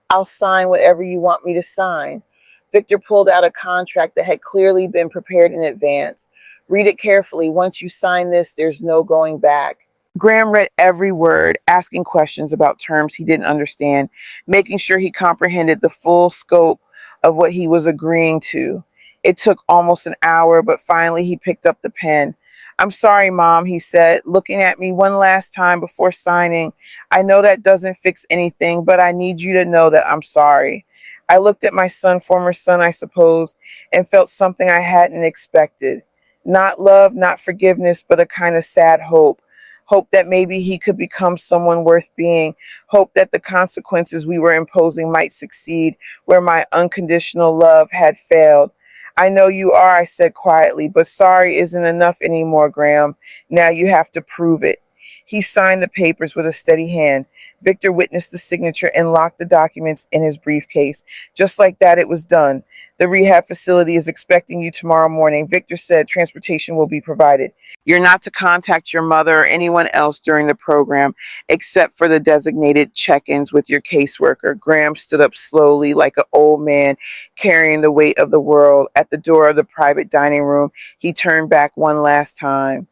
I'll sign whatever you want me to sign. Victor pulled out a contract that had clearly been prepared in advance. Read it carefully. Once you sign this, there's no going back. Graham read every word, asking questions about terms he didn't understand, making sure he comprehended the full scope of what he was agreeing to. It took almost an hour, but finally he picked up the pen. I'm sorry, Mom, he said, looking at me one last time before signing. I know that doesn't fix anything, but I need you to know that I'm sorry. I looked at my son, former son, I suppose, and felt something I hadn't expected. Not love, not forgiveness, but a kind of sad hope. Hope that maybe he could become someone worth being. Hope that the consequences we were imposing might succeed where my unconditional love had failed. I know you are, I said quietly, but sorry isn't enough anymore, Graham. Now you have to prove it. He signed the papers with a steady hand. Victor witnessed the signature and locked the documents in his briefcase. Just like that, it was done. The rehab facility is expecting you tomorrow morning. Victor said transportation will be provided. You're not to contact your mother or anyone else during the program, except for the designated check-ins with your caseworker. Graham stood up slowly like an old man carrying the weight of the world. At the door of the private dining room, he turned back one last time.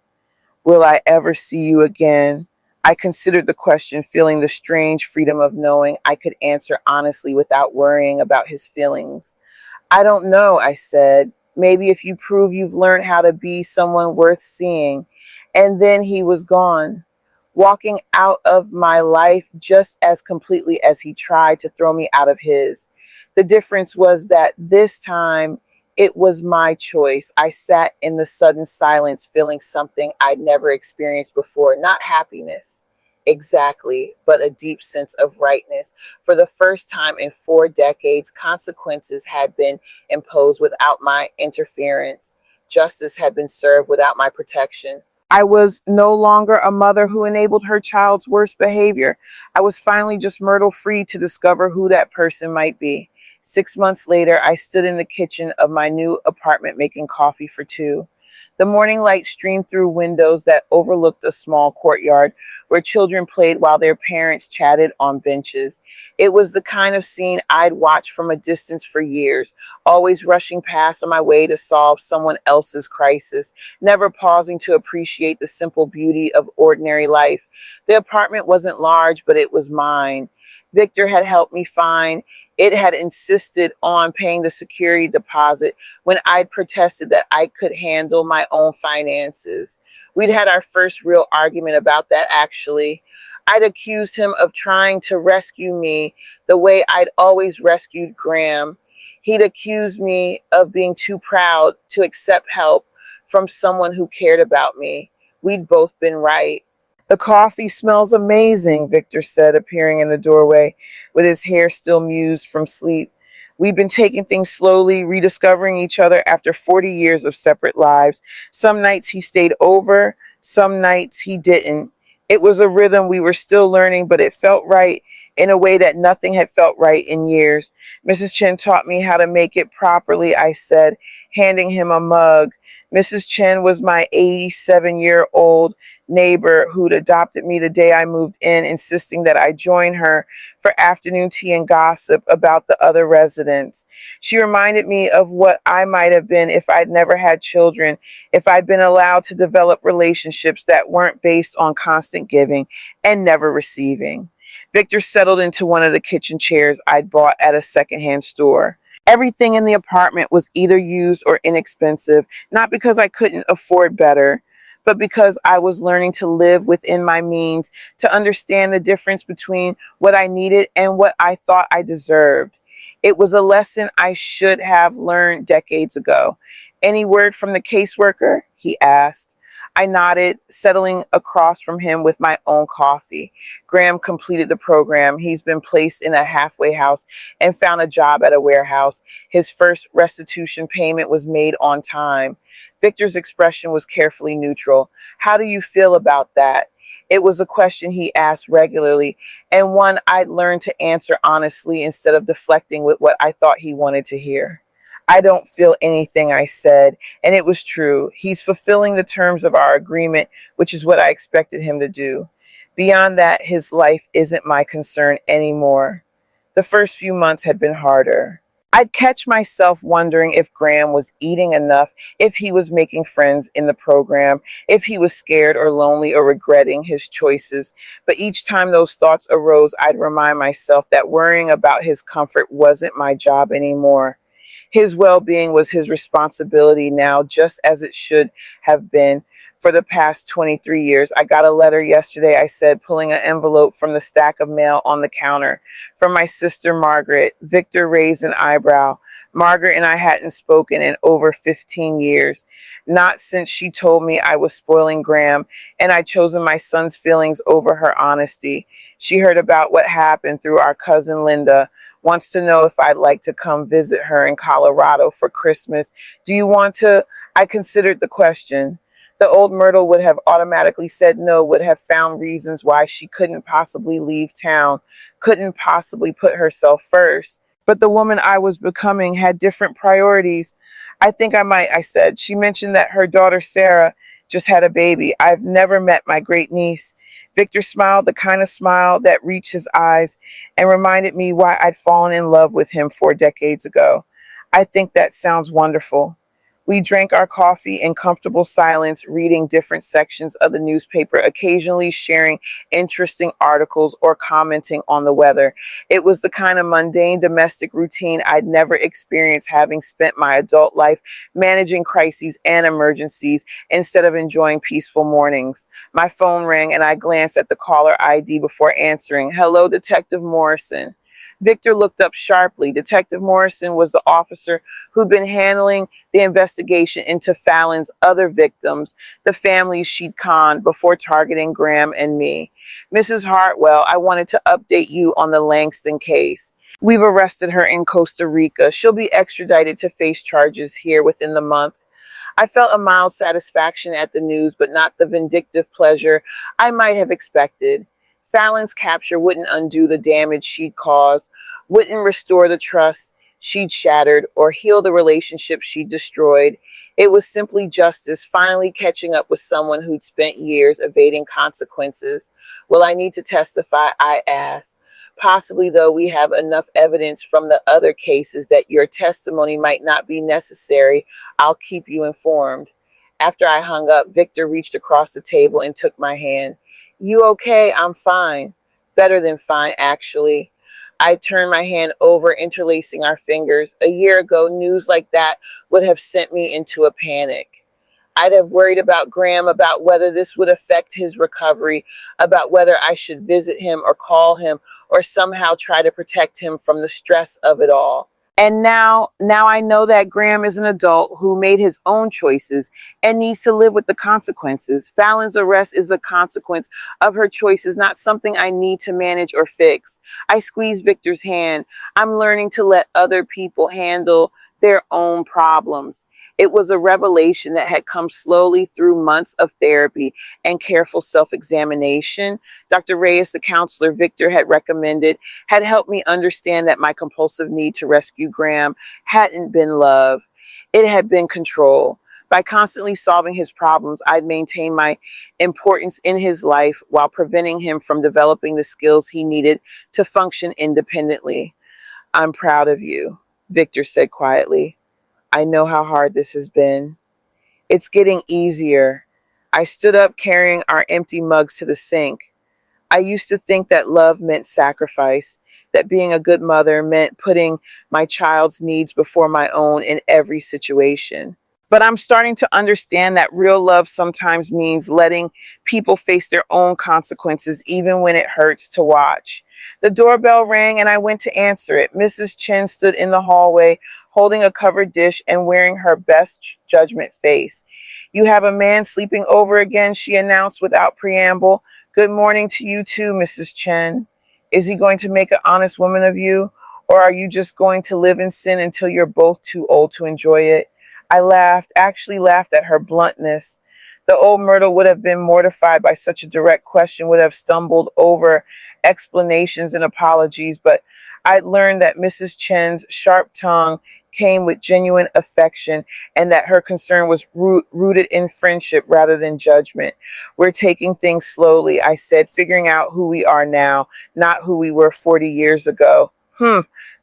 Will I ever see you again? I considered the question, feeling the strange freedom of knowing I could answer honestly without worrying about his feelings. I don't know, I said. Maybe if you prove you've learned how to be someone worth seeing. And then he was gone, walking out of my life just as completely as he tried to throw me out of his. The difference was that this time it was my choice. I sat in the sudden silence, feeling something I'd never experienced before. Not happiness, exactly, but a deep sense of rightness. For the first time in 4 decades, consequences had been imposed without my interference. Justice had been served without my protection. I was no longer a mother who enabled her child's worst behavior. I was finally just myrtle free to discover who that person might be. 6 months later, I stood in the kitchen of my new apartment making coffee for 2. The morning light streamed through windows that overlooked a small courtyard where children played while their parents chatted on benches. It was the kind of scene I'd watched from a distance for years, always rushing past on my way to solve someone else's crisis, never pausing to appreciate the simple beauty of ordinary life. The apartment wasn't large, but it was mine. Victor had helped me find. It had insisted on paying the security deposit when I'd protested that I could handle my own finances. We'd had our first real argument about that, actually. I'd accused him of trying to rescue me the way I'd always rescued Graham. He'd accused me of being too proud to accept help from someone who cared about me. We'd both been right. The coffee smells amazing, Victor said, appearing in the doorway with his hair still mused from sleep. We've been taking things slowly, rediscovering each other after 40 years of separate lives. Some nights he stayed over, some nights he didn't. It was a rhythm we were still learning, but it felt right in a way that nothing had felt right in years. Mrs. Chen taught me how to make it properly, I said, handing him a mug. Mrs. Chen was my 87-year-old neighbor who'd adopted me the day I moved in, insisting that I join her for afternoon tea and gossip about the other residents. She reminded me of what I might have been if I'd never had children, if I'd been allowed to develop relationships that weren't based on constant giving and never receiving. Victor settled into one of the kitchen chairs I'd bought at a secondhand store. Everything in the apartment was either used or inexpensive, not because I couldn't afford better, but because I was learning to live within my means, to understand the difference between what I needed and what I thought I deserved. It was a lesson I should have learned decades ago. Any word from the caseworker? He asked. I nodded, settling across from him with my own coffee. Graham completed the program. He's been placed in a halfway house and found a job at a warehouse. His first restitution payment was made on time. Victor's expression was carefully neutral. How do you feel about that? It was a question he asked regularly, and one I'd learned to answer honestly instead of deflecting with what I thought he wanted to hear. I don't feel anything, I said, and it was true. He's fulfilling the terms of our agreement, which is what I expected him to do. Beyond that, his life isn't my concern anymore. The first few months had been harder. I'd catch myself wondering if Graham was eating enough, if he was making friends in the program, if he was scared or lonely or regretting his choices. But each time those thoughts arose, I'd remind myself that worrying about his comfort wasn't my job anymore. His well being was his responsibility now, just as it should have been for the past 23 years. I got a letter yesterday, I said, pulling an envelope from the stack of mail on the counter. From my sister Margaret. Victor raised an eyebrow. Margaret and I hadn't spoken in over 15 years. Not since she told me I was spoiling Graham and I'd chosen my son's feelings over her honesty. She heard about what happened through our cousin Linda. Wants to know if I'd like to come visit her in Colorado for Christmas. Do you want to? I considered the question. The old Myrtle would have automatically said no, would have found reasons why she couldn't possibly leave town, couldn't possibly put herself first. But the woman I was becoming had different priorities. I think I might, I said. She mentioned that her daughter Sarah just had a baby. I've never met my great niece. Victor smiled, the kind of smile that reached his eyes, and reminded me why I'd fallen in love with him 4 decades ago. I think that sounds wonderful. We drank our coffee in comfortable silence, reading different sections of the newspaper, occasionally sharing interesting articles or commenting on the weather. It was the kind of mundane domestic routine I'd never experienced, having spent my adult life managing crises and emergencies instead of enjoying peaceful mornings. My phone rang and I glanced at the caller ID before answering. Hello, Detective Morrison. Victor looked up sharply. Detective Morrison was the officer who'd been handling the investigation into Fallon's other victims, the families she'd conned before targeting Graham and me. Mrs. Hartwell, I wanted to update you on the Langston case. We've arrested her in Costa Rica. She'll be extradited to face charges here within the month. I felt a mild satisfaction at the news, but not the vindictive pleasure I might have expected. Fallon's capture wouldn't undo the damage she'd caused, wouldn't restore the trust she'd shattered, or heal the relationship she'd destroyed. It was simply justice finally catching up with someone who'd spent years evading consequences. Will I need to testify? I asked. Possibly, though we have enough evidence from the other cases that your testimony might not be necessary. I'll keep you informed. After I hung up, Victor reached across the table and took my hand. You okay? I'm fine. Better than fine, actually. I turned my hand over, interlacing our fingers. A year ago, news like that would have sent me into a panic. I'd have worried about Graham, about whether this would affect his recovery, about whether I should visit him or call him or somehow try to protect him from the stress of it all. And now I know that Graham is an adult who made his own choices and needs to live with the consequences. Fallon's arrest is a consequence of her choices, not something I need to manage or fix. I squeezed Victor's hand. I'm learning to let other people handle their own problems. It was a revelation that had come slowly through months of therapy and careful self-examination. Dr. Reyes, the counselor Victor had recommended, had helped me understand that my compulsive need to rescue Graham hadn't been love. It had been control. By constantly solving his problems, I'd maintained my importance in his life while preventing him from developing the skills he needed to function independently. I'm proud of you, Victor said quietly. I know how hard this has been. It's getting easier. I stood up, carrying our empty mugs to the sink. I used to think that love meant sacrifice, that being a good mother meant putting my child's needs before my own in every situation. But I'm starting to understand that real love sometimes means letting people face their own consequences, even when it hurts to watch. The doorbell rang and I went to answer it. Mrs. Chen stood in the hallway, holding a covered dish and wearing her best judgment face. "You have a man sleeping over again," she announced without preamble. "Good morning to you too, Mrs. Chen. Is he going to make an honest woman of you? Or are you just going to live in sin until you're both too old to enjoy it?" I laughed, actually laughed at her bluntness. The old Myrtle would have been mortified by such a direct question, would have stumbled over explanations and apologies, but I'd learned that Mrs. Chen's sharp tongue came with genuine affection and that her concern was rooted in friendship rather than judgment. "We're taking things slowly," I said, "figuring out who we are now, not who we were 40 years ago."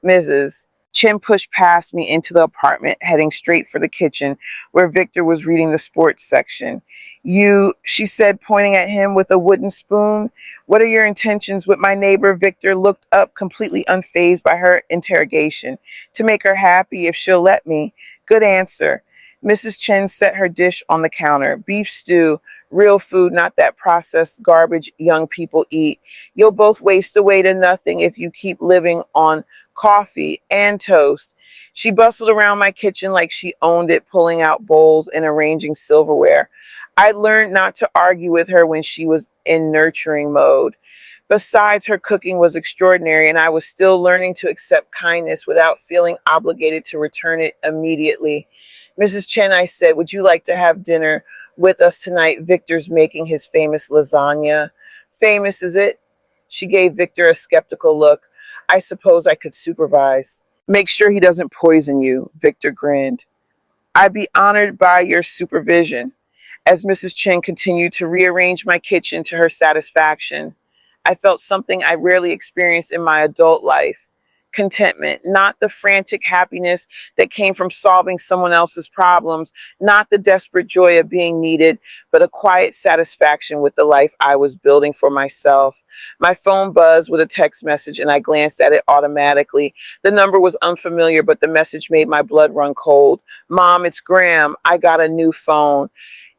Mrs. Chen pushed past me into the apartment, heading straight for the kitchen, where Victor was reading the sports section. "You," she said, pointing at him with a wooden spoon. "What are your intentions with my neighbor?" Victor looked up, completely unfazed by her interrogation. "To make her happy, if she'll let me." "Good answer." Mrs. Chen set her dish on the counter. "Beef stew, real food, not that processed garbage young people eat. You'll both waste away to nothing if you keep living on coffee and toast." She bustled around my kitchen like she owned it, pulling out bowls and arranging silverware. I learned not to argue with her when she was in nurturing mode. Besides, her cooking was extraordinary, and I was still learning to accept kindness without feeling obligated to return it immediately. "Mrs. Chen," I said, "would you like to have dinner with us tonight? Victor's making his famous lasagna." "Famous, is it?" She gave Victor a skeptical look. "I suppose I could supervise." "Make sure he doesn't poison you," Victor grinned. "I'd be honored by your supervision." As Mrs. Chen continued to rearrange my kitchen to her satisfaction, I felt something I rarely experienced in my adult life. Contentment, not the frantic happiness that came from solving someone else's problems, not the desperate joy of being needed, but a quiet satisfaction with the life I was building for myself. My phone buzzed with a text message and I glanced at it automatically. The number was unfamiliar, but the message made my blood run cold. "Mom, it's Graham. I got a new phone.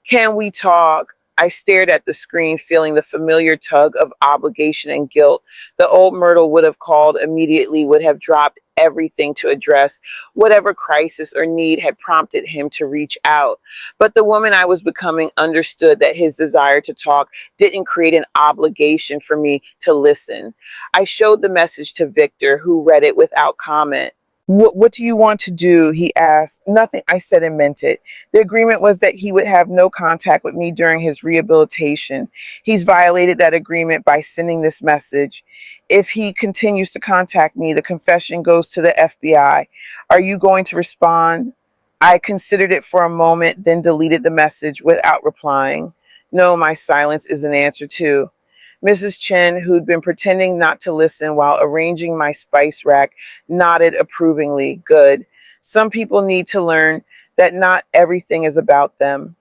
Can we talk?" I stared at the screen, feeling the familiar tug of obligation and guilt. The old Myrtle would have called immediately, would have dropped everything to address whatever crisis or need had prompted him to reach out. But the woman I was becoming understood that his desire to talk didn't create an obligation for me to listen. I showed the message to Victor, who read it without comment. What do you want to do?" he asked. "Nothing," I said and meant it. The agreement was that he would have no contact with me during his rehabilitation. He's violated that agreement by sending this message. If he continues to contact me, the confession goes to the FBI. Are you going to respond?" I considered it for a moment, then deleted the message without replying. No, my silence is an answer too. Mrs. Chen, who'd been pretending not to listen while arranging my spice rack, nodded approvingly. "Good. Some people need to learn that not everything is about them."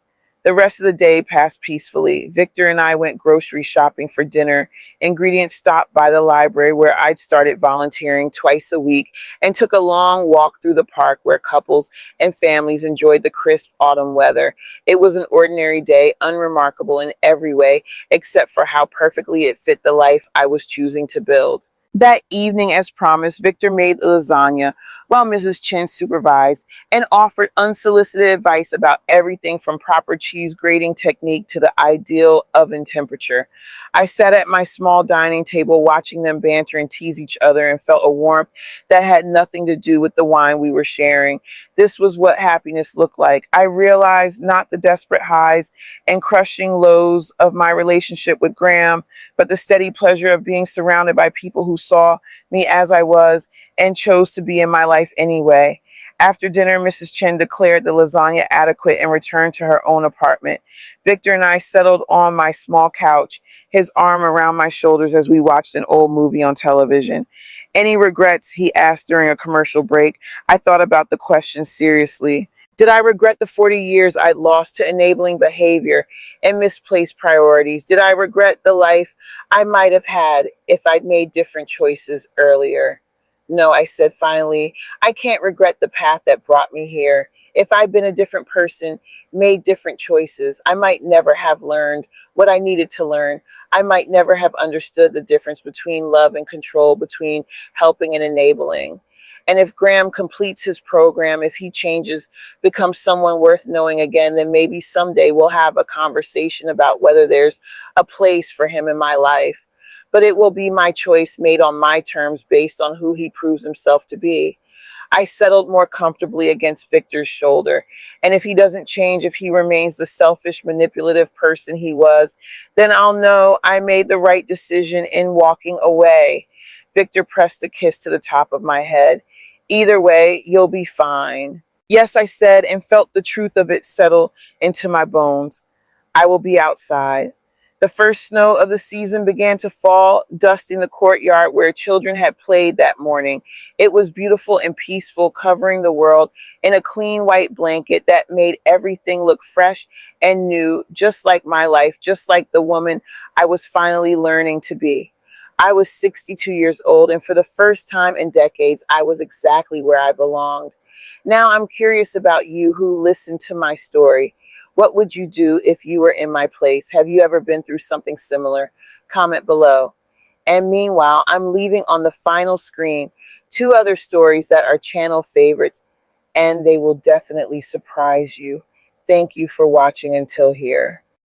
The rest of the day passed peacefully. Victor and I went grocery shopping for dinner. Ingredients stopped by the library where I'd started volunteering twice a week and took a long walk through the park where couples and families enjoyed the crisp autumn weather. It was an ordinary day, unremarkable in every way, except for how perfectly it fit the life I was choosing to build. That evening, as promised, Victor made the lasagna while Mrs. Chen supervised and offered unsolicited advice about everything from proper cheese grating technique to the ideal oven temperature. I sat at my small dining table watching them banter and tease each other and felt a warmth that had nothing to do with the wine we were sharing. This was what happiness looked like. I realized not the desperate highs and crushing lows of my relationship with Graham, but the steady pleasure of being surrounded by people who saw me as I was and chose to be in my life anyway. After dinner, Mrs. Chen declared the lasagna adequate and returned to her own apartment. Victor and I settled on my small couch, his arm around my shoulders as we watched an old movie on television. "Any regrets?" he asked during a commercial break. I thought about the question seriously. Did I regret the 40 years I'd lost to enabling behavior and misplaced priorities? Did I regret the life I might have had if I'd made different choices earlier. No, I said finally, I can't regret the path that brought me here. If I'd been a different person, made different choices, I might never have learned what I needed to learn. I might never have understood the difference between love and control, between helping and enabling. And if Graham completes his program, if he changes, becomes someone worth knowing again, then maybe someday we'll have a conversation about whether there's a place for him in my life. But it will be my choice made on my terms based on who he proves himself to be. I settled more comfortably against Victor's shoulder. And if he doesn't change, if he remains the selfish, manipulative person he was, then I'll know I made the right decision in walking away. Victor pressed a kiss to the top of my head. Either way, you'll be fine. Yes, I said, and felt the truth of it settle into my bones. I will be outside. The first snow of the season began to fall, dusting the courtyard where children had played that morning. It was beautiful and peaceful, covering the world in a clean white blanket that made everything look fresh and new, just like my life, just like the woman I was finally learning to be. I was 62 years old, and for the first time in decades, I was exactly where I belonged. Now I'm curious about you who listened to my story. What would you do if you were in my place? Have you ever been through something similar? Comment below. And meanwhile, I'm leaving on the final screen two other stories that are channel favorites, and they will definitely surprise you. Thank you for watching until here.